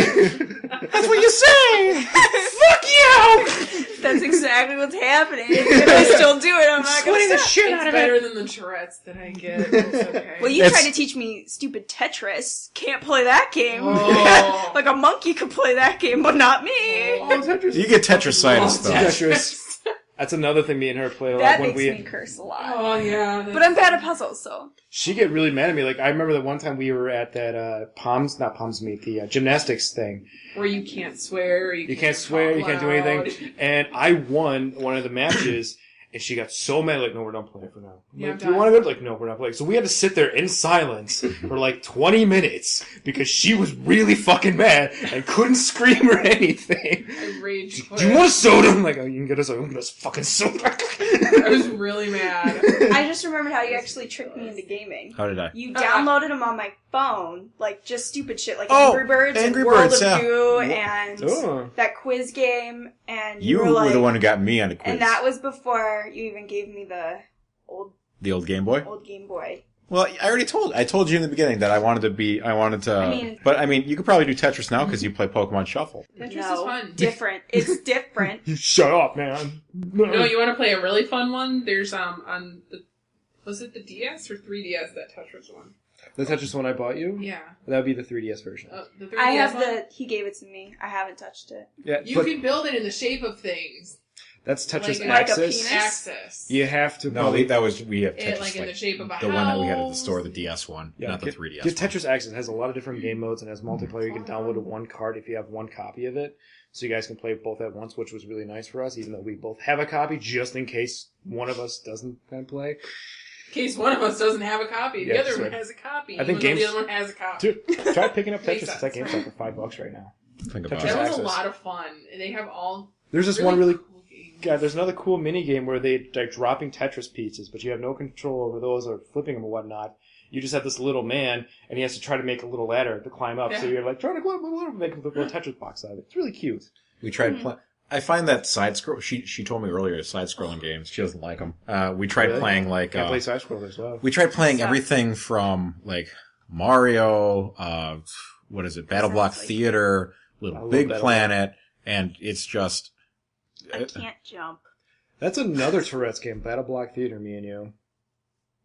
That's what you say! Fuck you! That's exactly what's happening. If I still do it, I'm not going to stop. It's better than the Tourette's that I get. It's okay. Well, you tried to teach me stupid Tetris. Can't play that game. Oh. Like a monkey could play that game, but not me. Oh, Tetris. You get Tetrasitis, though. Tetris. That's another thing me and her played a lot That when makes me curse a lot. Oh, yeah. But I'm bad at puzzles, so. She get really mad at me. Like, I remember that one time we were at that, the gymnastics thing. Where you can't swear. You can't swear, you can't do anything. And I won one of the matches, and she got so mad, like, no, we're not playing for now. I'm Yeah, like, do you want to go? Like, no, we're not playing. So we had to sit there in silence for like 20 minutes because she was really fucking mad and couldn't scream or anything. I rage quit. Do you want a soda? I'm like, oh, you can get us a fucking soda. I was really mad. I just remembered how you actually tricked me into gaming. How did I? You downloaded them on my phone, like just stupid shit, like Oh, Angry Birds Angry and World Birds, of yeah. Goo and Oh. that quiz game, and You were were like, the one who got me on a quiz. and that was before you even gave me the old The old Game Boy? Game Boy. Well, I told you in the beginning that I wanted to, but I mean, you could probably do Tetris now because you play Pokemon Shuffle. Tetris No, is fun. different. It's different. Shut up, man. No, you want to play a really fun one? There's, on the, was it the DS or 3DS, that Tetris one? The Tetris one I bought you? Yeah. That would be the 3DS version. The 3DS I have one? he gave it to me. I haven't touched it. Yeah, You but can build it in the shape of things. that's Tetris like a Axis. penis? Access. You have to No, probably... we have Tetris, It, like in the shape of a the one that we had at the house. store, the DS one, not the 3DS one. Tetris Axis has a lot of different game modes and has multiplayer. You can download to one card if you have one copy of it. So you guys can play both at once, which was really nice for us, even though we both have a copy, just in case one of us doesn't play. In case one of us doesn't have a copy. Yeah, The other that's one right. has a copy. I think even though games- the other one has a copy. Dude, try picking up Makes Tetris. It's sense. at GameStop for $5 right now. Think about Tetris That it. was Access. a lot of fun. They have all There's this one really... cool games. God, there's another cool mini game where they're dropping Tetris pieces, but you have no control over those or flipping them or whatnot. You just have this little man, and he has to try to make a little ladder to climb up. So Yeah. you're like, trying to climb up a ladder, make a little Tetris box out of it. It's really cute. We tried playing. I find that side scroll. She told me earlier side scrolling games. She doesn't like them. We tried Really? playing like I play side scrollers as well. we tried playing Sucks. everything from like Mario. What is it? Battle Block Sounds like- Theater, I Little love Big Battle Planet, and it's just. I can't jump. That's another Tourette's game, Battle Block Theater, me and you.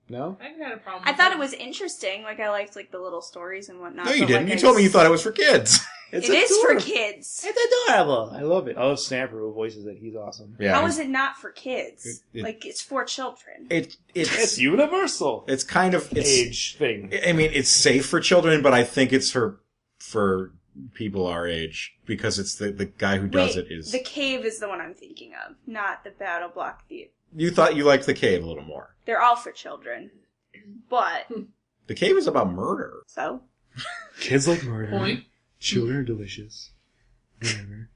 No? I had a problem. I with thought that. it was interesting. Like I liked like the little stories and whatnot. No, you but, didn't. like, You I told me you just- thought it was for kids. It's It is for adorable. kids. It's adorable. I love it. I love Snapper who voices it. He's awesome. Yeah, How is it not for kids? It- Like it's for children. it's It's universal. it's kind of it's. Age thing. I mean, it's safe for children, but I think it's for people our age because it's the guy who does Wait, it is. the cave is the one I'm thinking of, not the Battle Block Theater. You thought you liked the cave a little more. They're all for children, but The cave is about murder. so Kids like murder. Point. Children are delicious. Whatever.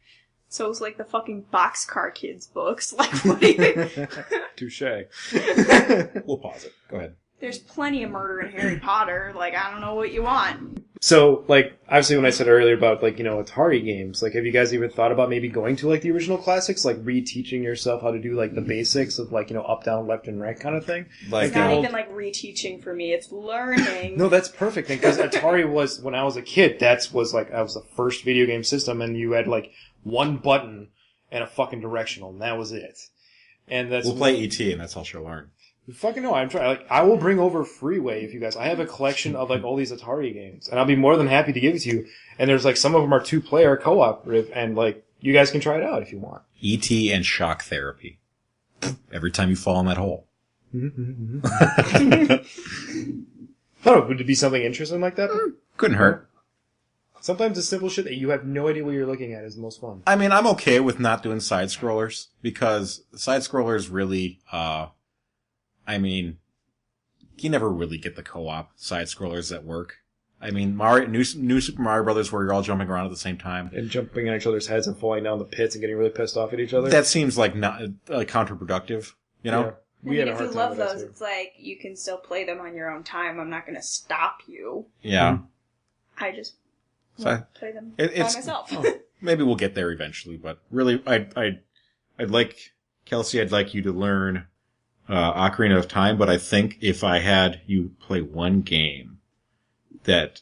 so it's like the fucking Boxcar Kids books. Like, what do you? Touche. We'll pause it. Go ahead. There's plenty of murder in Harry Potter. Like, I don't know what you want. So, like, obviously when I said earlier about, like, Atari games, like, have you guys even thought about maybe going to, like, the original classics? Like, reteaching yourself how to do, like, the basics of, like, up, down, left, and right kind of thing? Like It's not old- even like reteaching for me. It's learning. No, that's perfect. Because Atari was, when I was a kid, that was the first video game system, and you had, like, one button and a fucking directional, and that was it. And that's... we'll play E.T. and that's all she'll learn. Fucking no, I'm trying. Like, I will bring over Freeway if you guys. I have a collection of like all these Atari games, and I'll be more than happy to give it to you. And there's like some of them are 2-player cooperative, and like you guys can try it out if you want. E.T. and shock therapy. Every time you fall in that hole. I don't know. Would it be something interesting like that? Couldn't hurt. Sometimes the simple shit that you have no idea what you're looking at is the most fun. I mean, I'm okay with not doing side scrollers because side scrollers really, I mean, you never really get the co-op side scrollers that work. I mean, new Super Mario Brothers where you're all jumping around at the same time. And jumping on each other's heads and falling down the pits and getting really pissed off at each other. That seems like not counterproductive, you know? Yeah. I We mean, had a if hard you time love with that, those, too. it's like you can still play them on your own time. I'm not going to stop you. Yeah. I just So won't play them it's by myself. maybe we'll get there eventually, but really, I'd like Kelsey. I'd like you to learn Ocarina of Time, but I think if I had you play one game that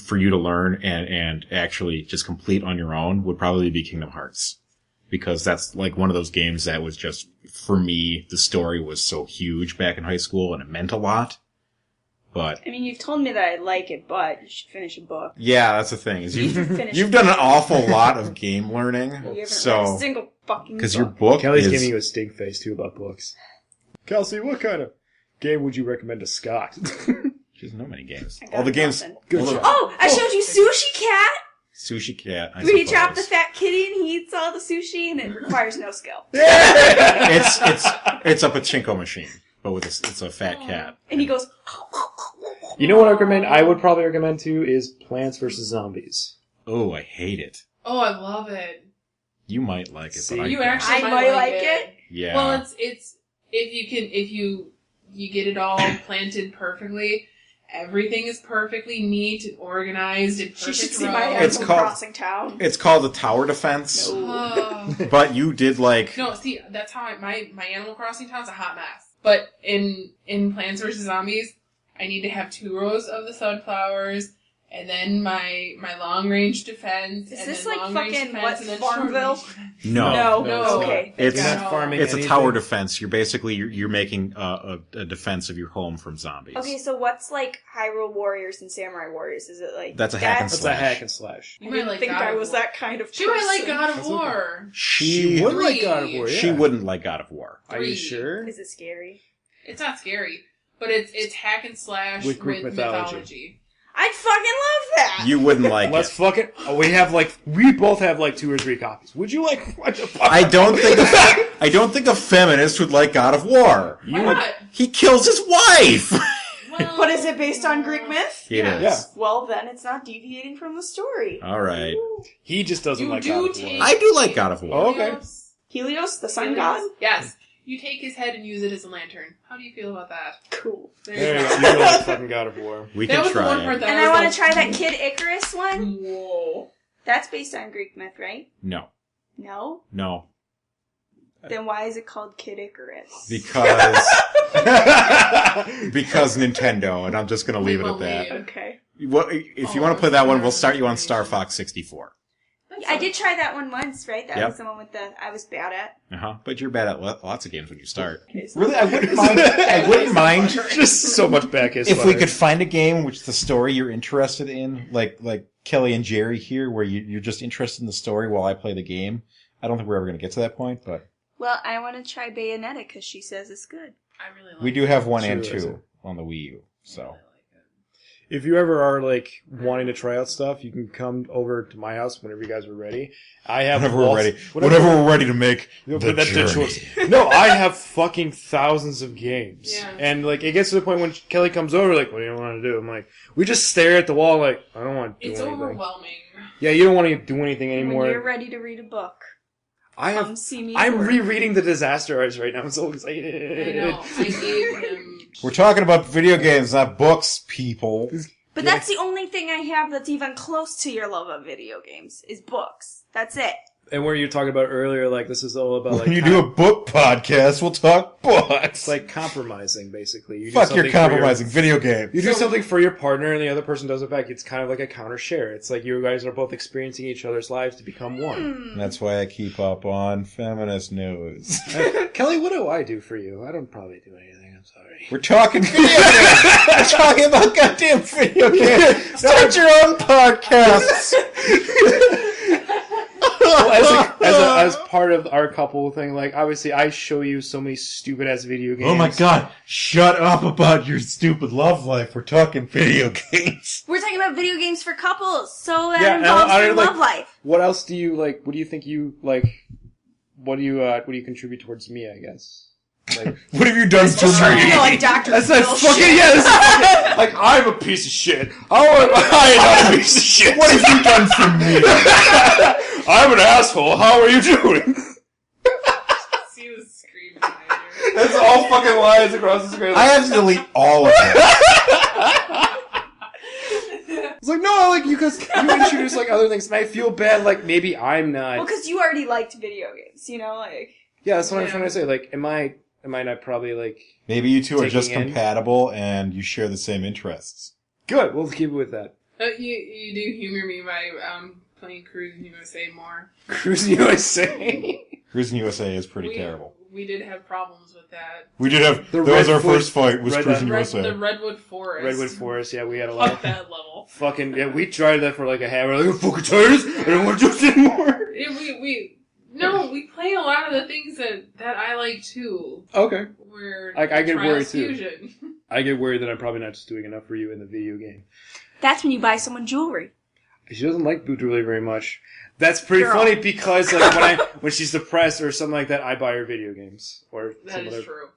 for you to learn and actually just complete on your own would probably be Kingdom Hearts, because that's like one of those games that was just, for me, the story was so huge back in high school and it meant a lot. But I mean, you've told me that I like it, but you should finish a book. yeah, that's the thing. Is Finish you've done an awful lot of game learning. You haven't read a So single fucking because your book. book Kelly's is giving you a stink face too about books. Kelsey, what kind of game would you recommend to Scott? she doesn't know many games. I got All the games. nothing. Good all the- job. Oh, I showed you Sushi Cat. Sushi Cat. I Where you suppose. drop the fat kitty and he eats all the sushi, and it requires no skill. It's a pachinko machine, but with it's a fat cat. And he goes. You know what I would probably recommend too is Plants vs. Zombies. Oh, I hate it. Oh, I love it. You might like it, See, but I You don't. actually I might like it. Yeah. Well, it's if you get it all planted perfectly, everything is perfectly neat and organized and She perfect should see row. my It's Animal called- Crossing town. It's called the tower defense, Oh. but you did like. No, see, that's how my Animal Crossing town's a hot mess. But in Plants vs. Zombies, I need to have 2 rows of the sunflowers, and then my long range defense. Is and this then like long-range fucking defense, what, and then Farmville? short-range defense. No. No. Okay. It's You're not farming It's a anything? tower defense. You're basically you're making a defense of your home from zombies. Okay, so what's like Hyrule Warriors and Samurai Warriors? Is it like That's a hack and That's slash. a hack and slash. I You might didn't like think God I of was War. that kind of She person. might like God of That's War. She would like Three. God of War, yeah. She wouldn't like God of War. Are you 3. sure? Is it scary? It's not scary, but it's hack and slash With Greek mythology. mythology. I'd fucking love that. You wouldn't like Let's it. fucking. We both have like 2 or 3 copies. Would you like? What the fuck? I don't think a feminist would like God of War. Why not? He kills his wife. Well, But is it based on Greek myth? It is. Yeah. Well, then it's not deviating from the story. All right. He just doesn't You like do God of War. take- I do like God of War. Oh, okay. Helios, the sun god? Yes. You take his head and use it as a lantern. How do you feel about that? Cool. There you go. You really like fucking God of War. We That can was the one try part it. that And I I was want like, to try that Kid Icarus one. Whoa. That's based on Greek myth, right? No. No? No. Then why is it called Kid Icarus? Because Nintendo, and I'm just going to leave it at that. Okay. What, if you want to play that one, we'll start you on Star Fox 64. I did try that one once, right? That Yep. was the one with I was bad at. But you're bad at lots of games when you start. Okay, so Really, I wouldn't mind Just so much back his if we could find a game which the story you're interested in, like Kelly and Jerry here, where you're just interested in the story while I play the game. I don't think we're ever going to get to that point, but well, I want to try Bayonetta because she says it's good. I really like we do have 1 and True, is 2 it? on the Wii U. So If you ever are like wanting to try out stuff, you can come over to my house whenever you guys are ready. I have whenever we're ready to make You'll the put that journey. ditch No, I have fucking thousands of games. Yeah. And like it gets to the point when Kelly comes over, like, what do you want to do? I'm like, we just stare at the wall like, I don't want to do It's anything. overwhelming. Yeah, you don't want to do anything When anymore. you're ready to read a book, come see me. I'm at work. rereading the Disaster Artist right now. I'm so excited. I know. I gave him... We're talking about video games, not books, people. But that's the only thing I have that's even close to your love of video games is books. That's it. And where you were talking about earlier, like this is all about like When you do a book podcast, we'll talk books. it's like compromising, basically. You do Fuck, you're something for your- compromising. Video game. You do something for your partner and the other person does it back. It's kind of like a counter share. It's like you guys are both experiencing each other's lives to become one. That's why I keep up on feminist news. Kelly, what do I do for you? I don't probably do anything. I'm sorry. We're talking video games. We're talking about goddamn video games. Start your own podcast. Well, as part of our couple thing, like obviously I show you so many stupid ass video games. Oh my god, shut up about your stupid love life. We're talking video games. We're talking about video games for couples, so that Yeah, and involves I your like- love life. What else do you like? What do you think you like? What do you contribute towards me? I guess. Like, What have you done for You know, me? like Dr. that's not Phil fucking shit. yeah. This is fucking, like I'm a piece of shit. How am I not a piece of shit? What have you done for me? I'm an asshole. How are you doing? She was screaming behind her. That's all fucking lines across the screen. I have to delete all of it. It's like no, like you introduce like other things, and I feel bad. Like maybe I'm not. Well, because you already liked video games, you know, like. Yeah, that's what I'm Yeah. trying to say. Like, am I not probably like Maybe you two are Taking just in. compatible and you share the same interests. good? We'll keep it with that. You do humor me by playing Cruise USA more. Cruise USA. Cruising USA is pretty terrible. we did have problems with that. We did have... That was our first fight, was Cruising USA. The Redwood Forest. Redwood Forest, yeah, we had a lot Fuck that level. Fucking, yeah, we tried that for like a half. We're like, I'm fucking tired. I don't want to do this anymore. We play a lot of the things that I like too. Okay. Where I get worried too. Fusion. I get worried that I'm probably not just doing enough for you in the video game. That's when you buy someone jewelry. She doesn't like boot jewelry very much. That's pretty funny because like when she's depressed or something like that, I buy her video games or that is true.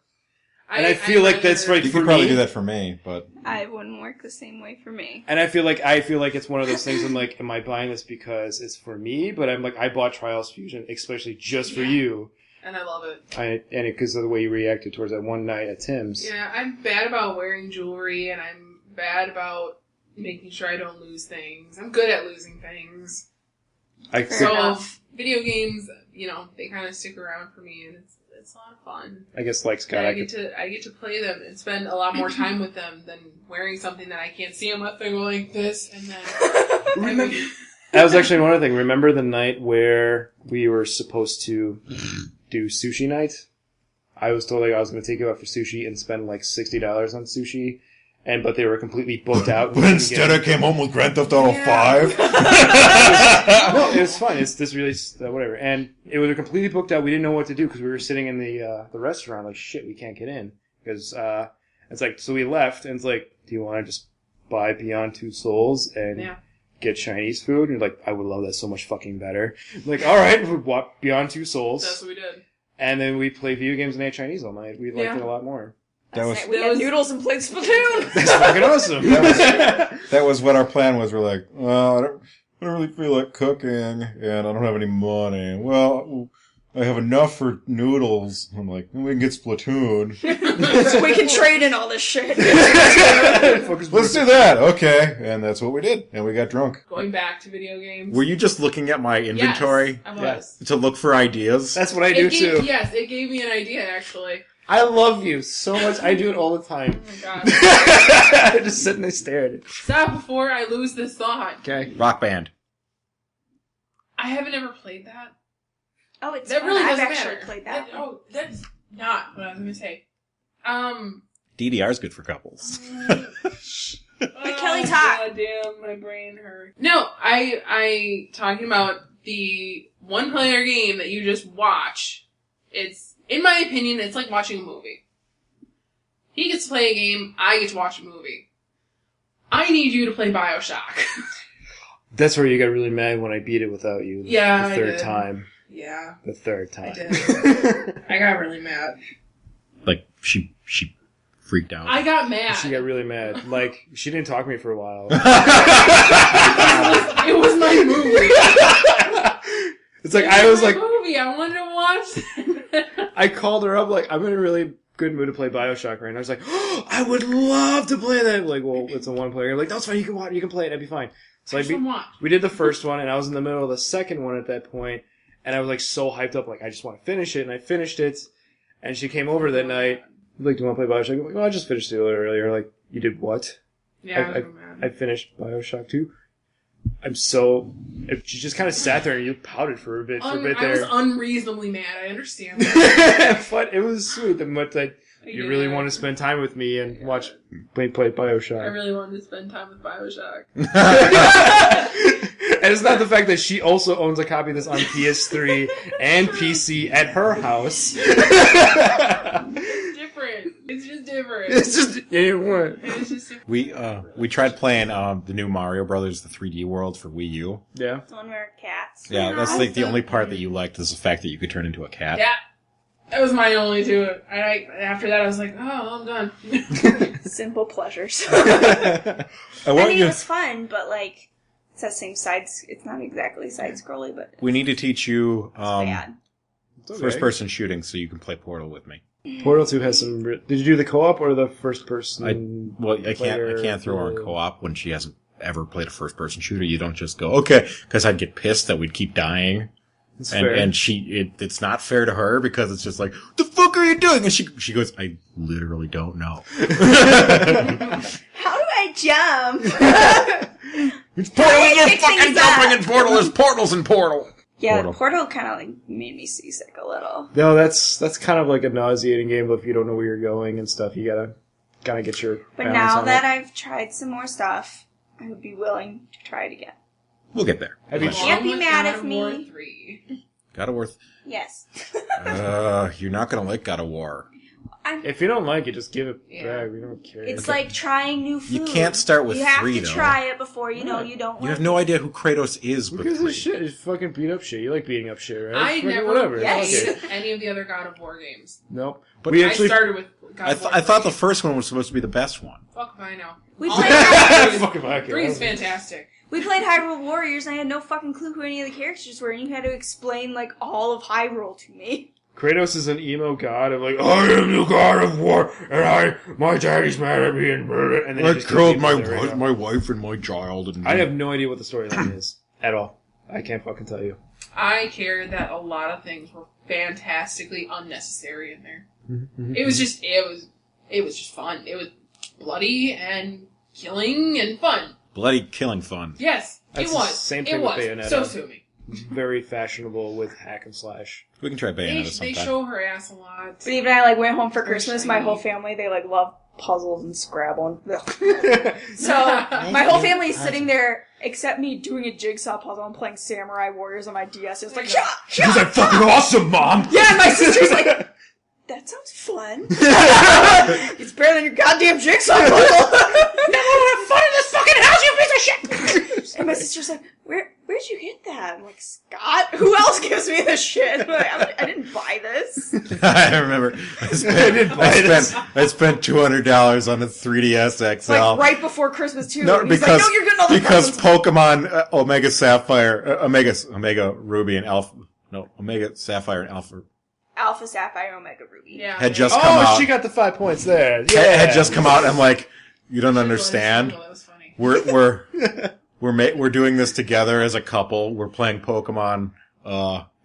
And I feel like that's right for me. You could probably do that for me, but... I wouldn't work the same way for me. And I feel like it's one of those things I'm like, am I buying this because it's for me? But I'm like, I bought Trials Fusion especially just for you. And I love it. And because of the way you reacted towards that one night at Tim's. Yeah, I'm bad about wearing jewelry, and I'm bad about making sure I don't lose things. I'm good at losing things. So video games, they kind of stick around for me, and it's a lot of fun. I guess like Scott, I get to play them and spend a lot more time with them than wearing something that I can't see unless they go like this, and then... That was actually one other thing. Remember the night where we were supposed to do sushi night? I was told I was going to take you out for sushi and spend like $60 on sushi, but they were completely booked out. But instead I came home with Grand Theft Auto 5. No, it was fun. It's this really, whatever. And it was completely booked out. We didn't know what to do because we were sitting in the restaurant like, shit, we can't get in. Because, it's like, so we left and it's like, do you want to just buy Beyond Two Souls and get Chinese food? And you're like, I would love that so much fucking better. Like, alright, we bought Beyond Two Souls. That's what we did. And then we played video games and ate Chinese all night. We liked it a lot more. We had noodles and played Splatoon. That's fucking awesome. That was what our plan was. We're like, well, I don't really feel like cooking, and I don't have any money. Well, I have enough for noodles. I'm like, we can get Splatoon. We can trade in all this shit. Let's do that. Okay. And that's what we did. And we got drunk. Going back to video games. Were you just looking at my inventory? Yes, I was. To look for ideas? That's what I do too. Yes, it gave me an idea, actually. I love you so much. I do it all the time. Oh my god. I'm just sitting there staring at it. Stop before I lose this thought. Okay. Rock Band. I haven't ever played that. Oh, it's that fun. really I've doesn't actually matter. played that. That's not what I was going to say. DDR's good for couples. Kelly talk. God damn, my brain hurt. No, I talking about the one-player game that you just watch. It's, in my opinion, it's like watching a movie. He gets to play a game, I get to watch a movie. I need you to play BioShock. That's where you got really mad when I beat it without you. The third time. Yeah. The third time. I did. I got really mad. Like, she freaked out. I got mad. She got really mad. Like, she didn't talk to me for a while. It was my movie. It's like, I was like... movie. I wanted to watch it. I called her up, like, I'm in a really good mood to play BioShock right now. I was like, oh, I would love to play that. Like, well, it's a one player. Like, that's fine. You can watch. You can play it. That'd be fine. So we did the first one, and I was in the middle of the second one at that point, and I was like so hyped up, like I just want to finish it, and I finished it. And she came over that night, like, do you want to play BioShock? I'm like, well, I just finished it earlier. Like, you did what? Yeah, I finished BioShock 2. She just kind of sat there and you pouted for a bit there. I was unreasonably mad. I understand that. But it was sweet that you really want to spend time with me and watch play BioShock. I really wanted to spend time with BioShock. And it's not the fact that she also owns a copy of this on PS3 and PC at her house. It's just different. It's just different. We tried playing the new Mario Brothers, the 3D World for Wii U. Yeah. The one where cats. Yeah, that's like the only part that you liked is the fact that you could turn into a cat. Yeah. That was my only to it. After that, I was like, oh, I'm done. Simple pleasures. It was fun, but like, it's that same sides. It's not exactly side-scrolly, but we need to teach you bad. first-person shooting so you can play Portal with me. Portal 2 has some... Did you do the co-op or the first-person? I can't throw her in co-op when she hasn't ever played a first-person shooter. You don't just go, okay, because I'd get pissed that we'd keep dying. That's fair. And it's not fair to her because it's just like, the fuck are you doing? And she goes, I literally don't know. How do I jump? It's Portal, you're fucking jumping in Portal, there's portals in Portal. Yeah, Portal kind of like made me seasick a little. No, that's kind of like a nauseating game, but if you don't know where you're going and stuff, you gotta kind of get your But balance now on that it. I've tried some more stuff, I would be willing to try it again. We'll get there. Have you Can't be mad God at of War me. 3. God of War. Yes. You're not gonna like God of War. If you don't like it, just give it Yeah. back. We don't care. It's like trying new food. You can't start with You have 3, to though. try it before you know you don't You like have no idea who Kratos is, Who but gives a 3. shit? Just fucking beat up shit. You like beating up shit, right? I Fucking never whatever. Yes. Okay. played any of the other God of War games. Nope. But we I actually started with God of War I thought the 3. first one was supposed to be the best one. Fuck if I know. We All played I know is Fuck if I care. 3 is fantastic. We played Hyrule Warriors and I had no fucking clue who any of the characters were, and you had to explain like all of Hyrule to me. Kratos is an emo god of like, I am the god of war, and my daddy's mad at me and murdered. And then he just kills people. There we go. wife and my child. And I have no idea what the storyline is at all. I can't fucking tell you. I cared that a lot of things were fantastically unnecessary in there. Mm-hmm. It was just fun. It was bloody and killing and fun. bloody killing fun. Yes, That's it the was. same It thing with was. Bayonetta. So sue me. Very fashionable with hack and slash. We can try Bayonetta They sometime. show her ass a lot. But even I like went home for Very Christmas, shiny. my whole family, they like love puzzles and Scrabble. So my whole family is sitting there, except me doing a jigsaw puzzle and playing Samurai Warriors on my DS. It's like, shut up! She's like, fucking awesome, Mom! Yeah, and my sister's like, that sounds fun. It's better than your goddamn jigsaw puzzle. Never would have fun in this fucking house, you piece of shit! And my sister's like, where'd you get that? I'm like, Scott? Who else gives me this shit? I'm like, I didn't buy this. I remember. I spent $200 on a 3DS XL. Like right before Christmas too. No, And he's because like, no, you're getting all the because presents. Pokemon Omega Sapphire, Omega Ruby and Alpha, no, Omega Sapphire and Alpha Alpha Sapphire Omega Ruby. Yeah. had just come out. She got the 5 points there. Yeah. Had just come out. And I'm like, you don't understand. That was funny. We're doing this together as a couple. We're playing Pokemon,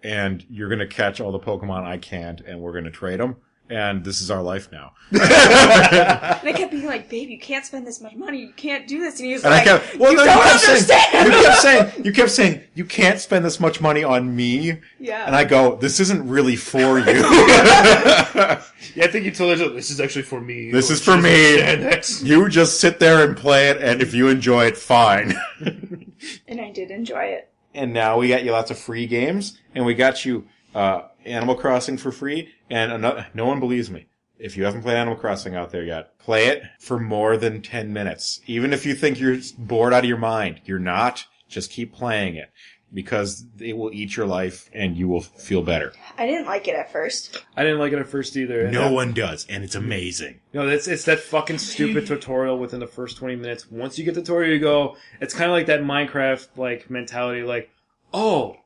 and you're gonna catch all the Pokemon I can't, and we're gonna trade them. And this is our life now. And I kept being like, babe, you can't spend this much money. You can't do this. And he was like, you don't understand. You kept saying, you can't spend this much money on me. Yeah. And I go, this isn't really for you. Yeah, I think you told her, this is actually for me. This is for me. Xanax. You just sit there and play it, and if you enjoy it, fine. And I did enjoy it. And now we got you lots of free games, and we got you Animal Crossing for free, and no one believes me. If you haven't played Animal Crossing out there yet, play it for more than 10 minutes. Even if you think you're bored out of your mind, you're not. Just keep playing it, because it will eat your life, and you will feel better. I didn't like it at first. I didn't like it at first either. No one does, and it's amazing. No, it's that fucking stupid tutorial within the first 20 minutes. Once you get the tutorial, you go, it's kind of like that Minecraft, like, mentality, like, oh,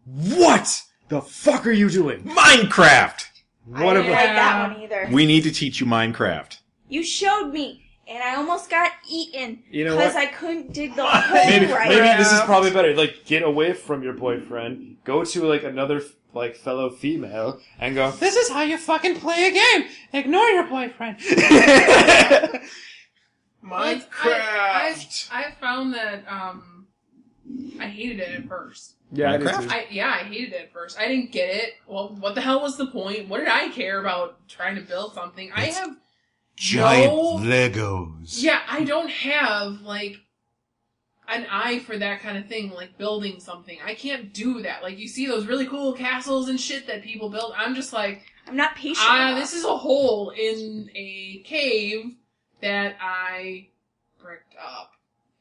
what the fuck are you doing? Minecraft! I What didn't about... like that one either. We need to teach you Minecraft. You showed me, and I almost got eaten You know because what? I couldn't dig the hole Maybe right. this is probably better. Like, get away from your boyfriend, go to, like, another, like, fellow female, and go, This is how you fucking play a game. Ignore your boyfriend. Minecraft. I found that I hated it at first. yeah, I did Minecraft? too. I hated it at first. I didn't get it. Well, what the hell was the point? What did I care about trying to build something? I have Giant no- Legos. Yeah, I don't have like an eye for that kind of thing, like building something. I can't do that. Like you see those really cool castles and shit that people build. I'm just like, I'm not patient. enough. this is a hole in a cave that I bricked up,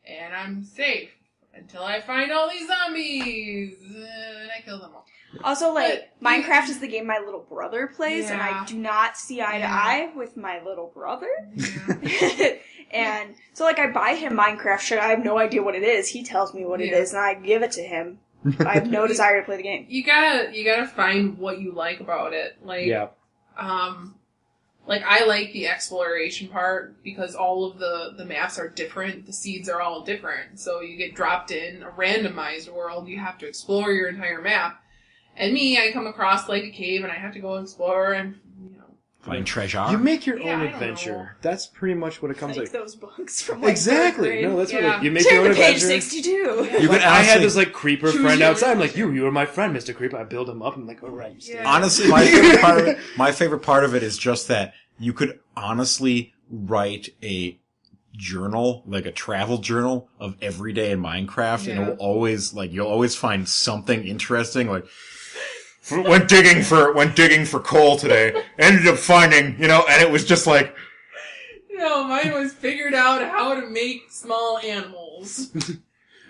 and I'm safe until I find all these zombies, and I kill them all. Also, like, Minecraft is the game my little brother plays, and Yeah. I do not see eye to eye with my little brother. Yeah. And so, like, I buy him Minecraft shit. I have no idea what it is. He tells me what it Yeah. is, and I give it to him. I have no desire to play the game. You gotta find what you like about it. Like, Yeah. like I like the exploration part because all of the maps are different. The seeds are all different. So you get dropped in a randomized world. You have to explore your entire map. And me, I come across like a cave and I have to go explore and, Find treasure. You make your Yeah, own I don't adventure. know. That's pretty much what it comes Like like. those books from like Exactly. third grade. No, that's Yeah. what you make your Turn own to page adventure. 62. You could I had honestly, this like creeper Choose friend your own outside. I'm like, adventure. you were my friend, Mr. Creeper. I build him up. I'm like, all right. You stay. Yeah. honestly, my favorite part of it is just that you could honestly write a journal, like a travel journal of every day in Minecraft, and it'll always, like, you'll always find something interesting, like, went digging for coal today, ended up finding, and it was just like, No, mine was figured out how to make small animals.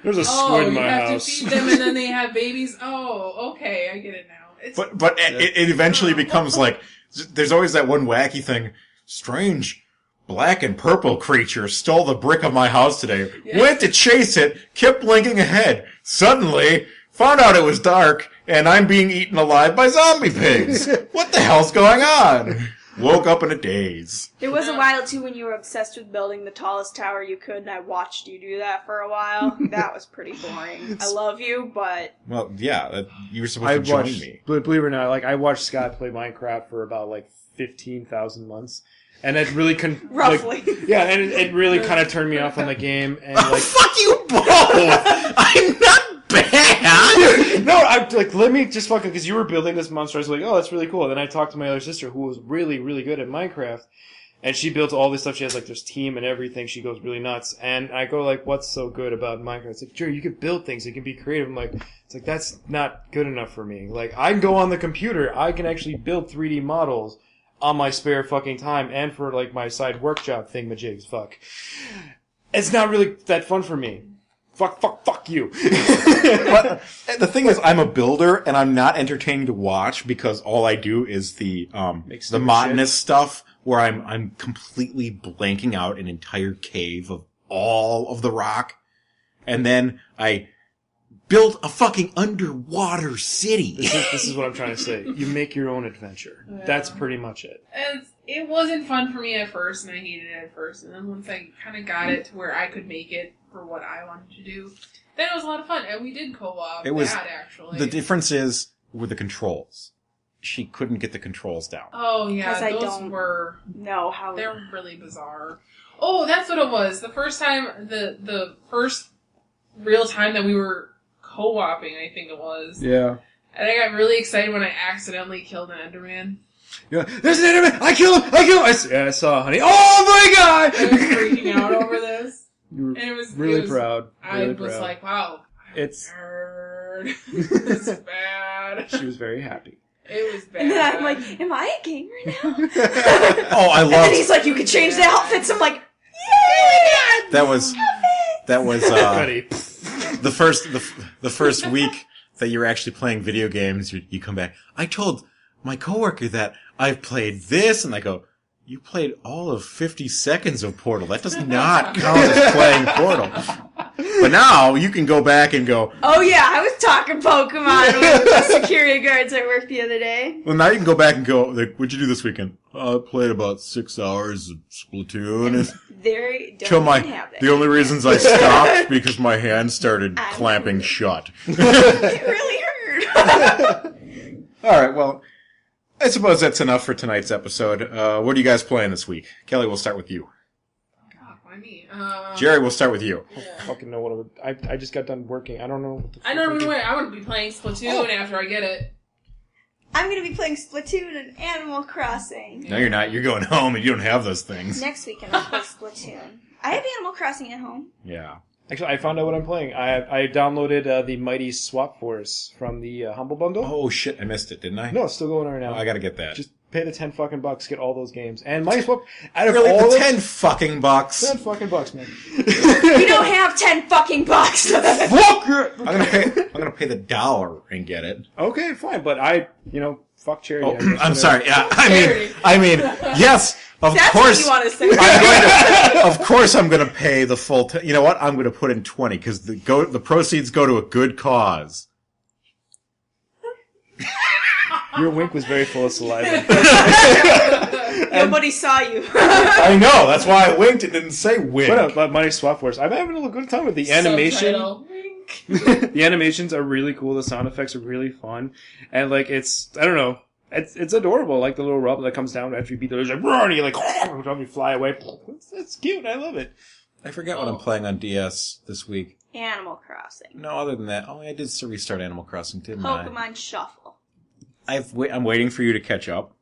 There's a squid in you my have house. to feed them and then they have babies. Oh, okay, I get it now. It's, but it eventually becomes like, there's always that one wacky thing, strange black and purple creature stole the brick of my house today. Yeah. Went to chase it, kept blinking ahead. Suddenly, found out it was dark, and I'm being eaten alive by zombie pigs. What the hell's going on? Woke up in a daze. There was a while, too, when you were obsessed with building the tallest tower you could, and I watched you do that for a while. That was pretty boring. I love you, but... Well, yeah, you were supposed to join me. Believe it or not, like I watched Scott play Minecraft for about like 15,000 months, and it really Roughly. yeah, and it really kind of turned me off on the game. And like, Fuck you both! I'm not bad! no, I like let me just fucking because you were building this monster. I was like, oh, that's really cool. And then I talked to my other sister who was really, really good at Minecraft, and she built all this stuff. She has like this team and everything. She goes really nuts. And I go like, what's so good about Minecraft? It's like, Jerry, you can build things. You can be creative. I'm like, it's like that's not good enough for me. Like I can go on the computer. I can actually build 3D models on my spare fucking time and for like my side work job thingamajigs. Fuck. It's not really that fun for me. Fuck you. But the thing is, I'm a builder, and I'm not entertaining to watch because all I do is the stupid monotonous stuff where I'm completely blanking out an entire cave of all of the rock, and then I build a fucking underwater city. This is what I'm trying to say. You make your own adventure. Yeah. That's pretty much it. It wasn't fun for me at first, and I hated it at first. And then once I kind of got it to where I could make it for what I wanted to do, then it was a lot of fun. And we did co-op that, actually. The difference is with the controls. She couldn't get the controls down. Oh, yeah, 'Cause I those don't were... know how... They're really bizarre. Oh, that's what it was. The first time, the first real time that we were co-oping, I think it was. Yeah. And I got really excited when I accidentally killed an Enderman. Yeah. There's an Enderman! I killed him! I saw, honey. Oh my god! I was freaking out over this. You were And it was really proud. I Really was proud. like, wow. It's- Nerd. This is bad. She was very happy. It was bad. And then I'm like, am I a gamer now? Oh, I And love then he's like, you can change the outfits. I'm like, yay! that was Buddy. the first week that you're actually playing video games. You come back. I told my coworker that I've played this, and I go, you played all of 50 seconds of Portal. That does not count as playing Portal. But now you can go back and go, Oh yeah, I was talking Pokemon with the security guards at work the other day. well, now you can go back and go, like, what'd you do this weekend? I played about 6 hours of Splatoon. And They don't till even have that. the only reasons I stopped because my hand started clamping shut. It really hurt. All right, well, I suppose that's enough for tonight's episode. What are you guys playing this week? Kelly, we'll start with you. God, why me? Jerry, we'll start with you. I fucking know what I just got done working. I don't know what the I don't know where I want to be playing Splatoon after I get it. I'm gonna be playing Splatoon and Animal Crossing. No, you're not. You're going home and you don't have those things. Next weekend I'll play Splatoon. I have Animal Crossing at home. Yeah. Actually, I found out what I'm playing. I downloaded the Mighty Swap Force from the Humble Bundle. Oh, shit, I missed it, didn't I? No, it's still going on right now. Oh, I gotta get that. Just pay the $10 get all those games. And Mighty Swap, out of Really? all The those, $10 $10 man. We don't have $10 Fuck you! I'm gonna pay the $1 and get it. Okay, fine, but fuck charity. Oh, I guess, I'm whatever. sorry. Yeah, Charity. I mean, yes, of That's course. what you want to say. Of course, I'm going to pay the full. You know what? I'm going to put in 20 because the proceeds go to a good cause. Your wink was very full of saliva. Nobody saw you. I know. That's why I winked and didn't say wink. But Mighty Swap Force, I'm having a good time with the animation. Subtitle. Wink. The animations are really cool. The sound effects are really fun, and like I don't know. It's adorable, like the little robot that comes down after you beat the like, and you like, you fly away. It's cute. I love it. I forget what I'm playing on DS this week. Animal Crossing. No, other than that, I did restart Animal Crossing, didn't Pokemon Shuffle. I'm waiting for you to catch up.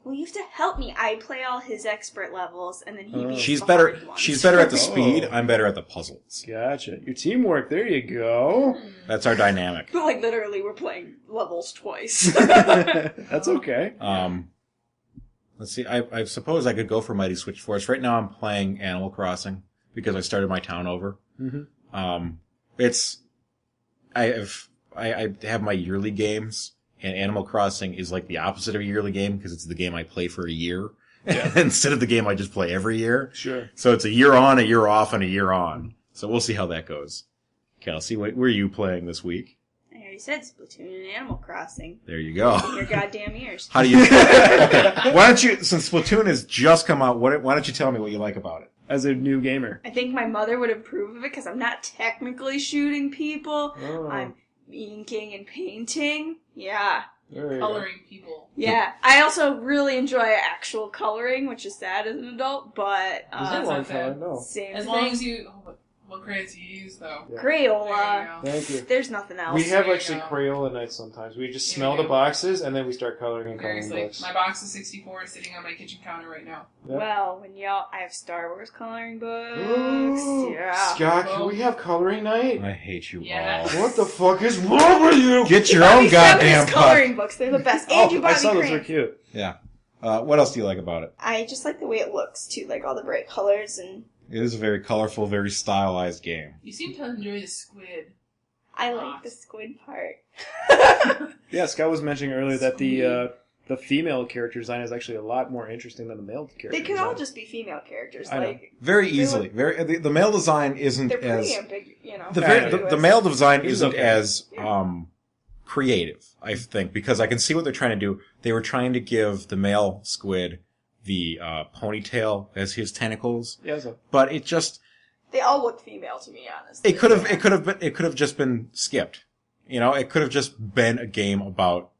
Well, you have to help me. I play all his expert levels, and then he beats She's the better. hard ones. She's better at the speed. I'm better at the puzzles. Gotcha. Your teamwork. There you go. That's our dynamic. But, like, literally, we're playing levels twice. That's okay. Let's see. I suppose I could go for Mighty Switch Force. Right now, I'm playing Animal Crossing because I started my town over. Mm-hmm. I have my yearly games. And Animal Crossing is like the opposite of a yearly game because it's the game I play for a year instead of the game I just play every year. Sure. So it's a year on, a year off, and a year on. So we'll see how that goes. Kelsey, what were you playing this week? I already said Splatoon and Animal Crossing. There you go. Your goddamn ears. How do you? Okay. Why don't you? Since Splatoon has just come out, why don't you tell me what you like about it? As a new gamer. I think my mother would approve of it because I'm not technically shooting people. Oh. I'm inking and painting. Yeah. Coloring people. Yeah. I also really enjoy actual coloring, which is sad as an adult, but That's not bad. same As thing. long as you... what crayons do you use, though? Yeah. Crayola. There you Thank you. There's nothing else. We have There you actually go. Crayola nights sometimes. We just There smell you the go. boxes and then we start coloring and coloring Seriously. books. My box of 64 is sitting on my kitchen counter right now. Yep. Well, when I have Star Wars coloring books. Ooh, Yeah. Scott, can we have coloring night? I hate you Yes. all. What the fuck is wrong with you? Get your Bobby own goddamn Sumner's puck. coloring books. They're the best. And you I Bobby saw those were crayons. cute. Yeah. What else do you like about it? I just like the way it looks too, like all the bright colors and It is a very colorful, very stylized game. You seem to enjoy the squid. I like the squid part. Yeah, Scott was mentioning earlier that the female character design is actually a lot more interesting than the male character They could design. all just be female characters. I know. Like Very easily. The male design isn't they're pretty as ambiguous, you know. the male design He's isn't okay. as creative, I think, because I can see what they're trying to do. They were trying to give the male squid the ponytail as his tentacles, Yeah, so but it just They all look female to me, honestly. it could have just been skipped. You know, it could have just been a game about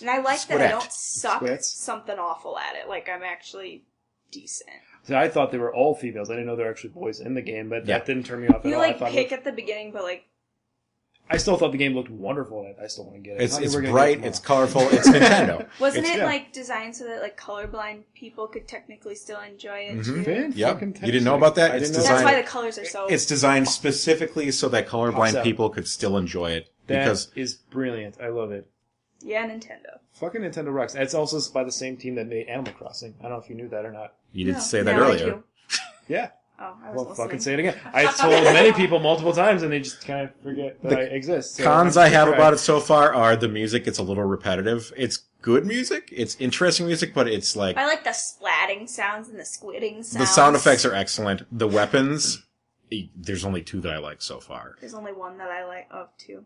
And I like that I Squid. don't suck Squid. something awful at it. Like I'm actually decent. See, I thought they were all females. I didn't know there were actually boys in the game, but Yeah. that didn't turn me off at You all. I like thought pick at the beginning, but like I still thought the game looked wonderful. And I still want to get it. it's How many we're gonna bright, get it's tomorrow? colorful, it's Nintendo. wasn't It's- it yeah. like designed so that like colorblind people could technically still enjoy it Mhm. too? Fan Yep. fucking You didn't know about that? I It's didn't know designed- That's why the colors are so. It's designed specifically so that colorblind Awesome. people could still enjoy it That because is brilliant. I love it. Yeah, Nintendo. Fucking Nintendo rocks. It's also by the same team that made Animal Crossing. I don't know if you knew that or not. you did No, say that now I earlier. do. Yeah. Oh, I was Well, listening. fucking say it again. I told many people multiple times, and they just kind of forget that I exist. So Cons I'm I have surprised. about it so far are the music gets a little repetitive. It's good music, it's interesting music, but it's like I like the splatting sounds and the squidding sounds. the sound effects are excellent. The weapons, there's only 2 that I like so far. There's only one that I like of two.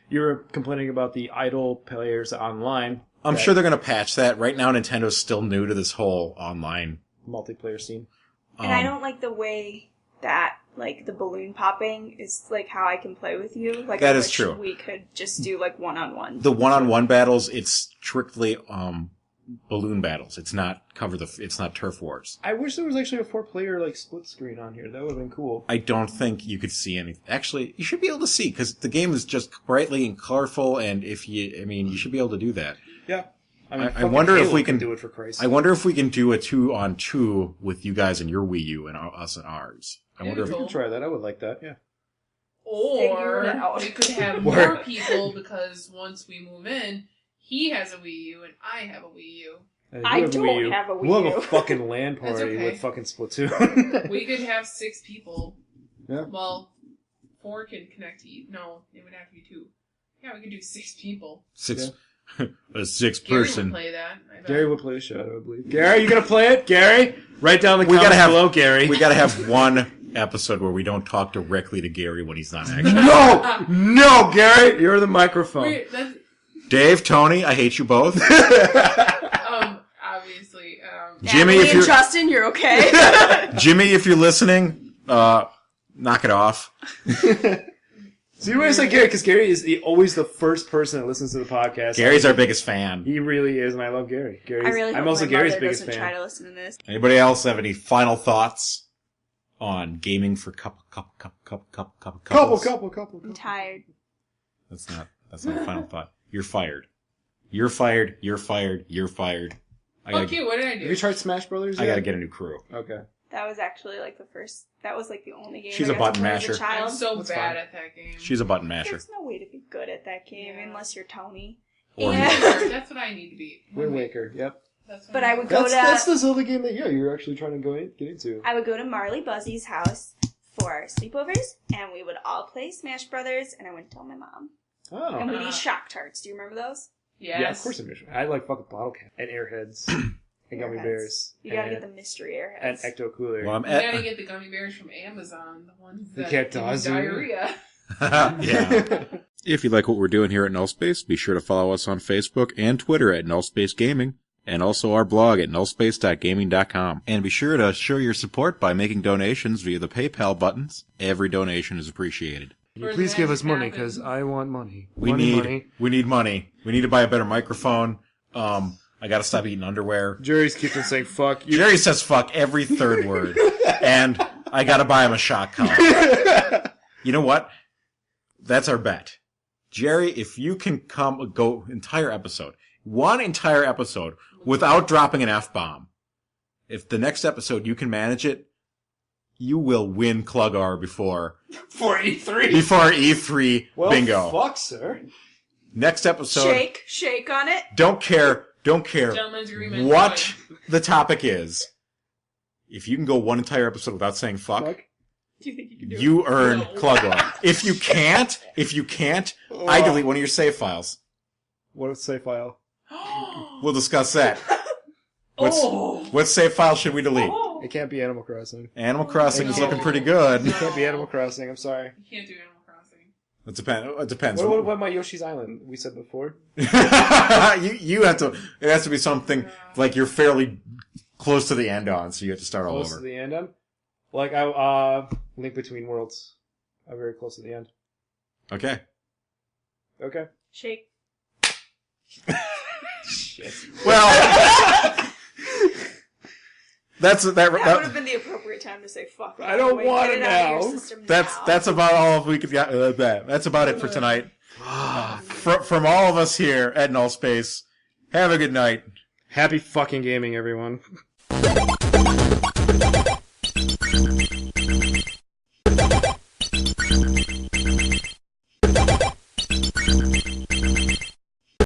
You were complaining about the idle players online. I'm that sure they're going to patch that. Right now, Nintendo's still new to this whole online. multiplayer scene. And I don't like the way that, like, the balloon popping is, like, how I can play with you. Like, That I is wish true. we could just do, like, one-on-one. The one-on-one battles, it's strictly balloon battles. It's not it's not turf wars. I wish there was actually a 4-player like split screen on here. That would have been cool. I don't think you could see anything. Actually, you should be able to see because the game is just brightly and colorful. And you should be able to do that. Yeah. I I wonder if we can do it for Christ. I wonder if we can do a 2-on-2 with you guys and your Wii U and us and ours. I wonder if we can try that. I would like that. Yeah. Figure it Or out. we could have Or- more people because once we move in, he has a Wii U and I have a Wii U. And I you have a don't Wii U. have a Wii We'll have U. a fucking LAN That's party okay. with fucking Splatoon. We could have 6 people. Yeah. Well, 4 can connect to each. No, it would have to be 2. Yeah, we could do 6 people. 6 a 6 Gary would person. play that. I bet. Gary would play the Shadow, I believe. Gary, you gonna play it? Gary? Write down the We gotta comments have- below, Gary. We got to have one episode where we don't talk directly to Gary when he's not actually. No, Gary! You're the microphone. Wait, that's, Dave, Tony, I hate you both. obviously. Jimmy, Natalie if and you're Justin, you're okay. Jimmy, if you're listening, knock it off. So you want to say Gary, because Gary is always the first person that listens to the podcast. Gary's our biggest fan. He really is, and I love Gary. I really hope I'm also my Gary's mother biggest doesn't fan. try to listen to this. Anybody else have any final thoughts on gaming for couples? Couple. I'm tired. That's not a final thought. You're fired. You're fired. You're fired. You're fired. Fuck you, what did I do? Have you tried Smash Brothers yet? I gotta get a new crew. Okay. That was actually like the only game She's I a got button to play as masher. a child. I'm so That's bad fine. at that game. She's a button masher. There's no way to be good at that game unless you're Tony. Or That's what I need to be. Wind Waker, yep. That's what But I I need would to go That's to the Zelda game that, you're actually trying to get into. I would go to Marley Buzzy's house for sleepovers, and we would all play Smash Brothers, and I wouldn't tell my mom. Oh. And we'd eat Shock Tarts. Do you remember those? Yes. Yeah, of course I'm I like fucking bottle cap and airheads and gummy Airheads. bears. You gotta get the mystery airheads. And Ecto Cooler. Well, I'm You gotta get the gummy bears from Amazon, the ones that can't give you toss you. diarrhea. yeah. If you like what we're doing here at Nullspace, be sure to follow us on Facebook and Twitter at Nullspace Gaming, and also our blog at nullspace.gaming.com. And be sure to show your support by making donations via the PayPal buttons. Every donation is appreciated. Can you please give us money, because I want money. We need money. We need to buy a better microphone. I gotta stop eating underwear. Jerry's keeps on saying fuck you. Jerry says fuck every third word. And I gotta buy him a shot collar. You know what? That's our bet. Jerry, if you can go one entire episode, without dropping an F-bomb, if the next episode you can manage it, you will win Clugar before E3 Well, bingo. fuck, sir. Next episode. Shake on it. Don't care Gentlemen's agreement. what the topic is. If you can go one entire episode without saying fuck, Do you think you can do it? you earn No. Clugar. If you can't, I delete one of your save files. What a save file. We'll discuss that. What save file should we delete? It can't be Animal Crossing. Animal Crossing is No. looking pretty good. It can't be Animal Crossing, I'm sorry. You can't do Animal Crossing. It depends. What about Yoshi's Island? We said before. you have to. It has to be something like you're fairly close to the end on, so you have to start all Close over. to the end on? Like, Link Between Worlds. I'm very close to the end. Okay. Okay. Shake. Shit. Well, that That would have been the appropriate time to say fuck. I don't want Get it out of your now. system that's about all we could get. That's about it for tonight. From all of us here at Nullspace, have a good night. Happy fucking gaming, everyone.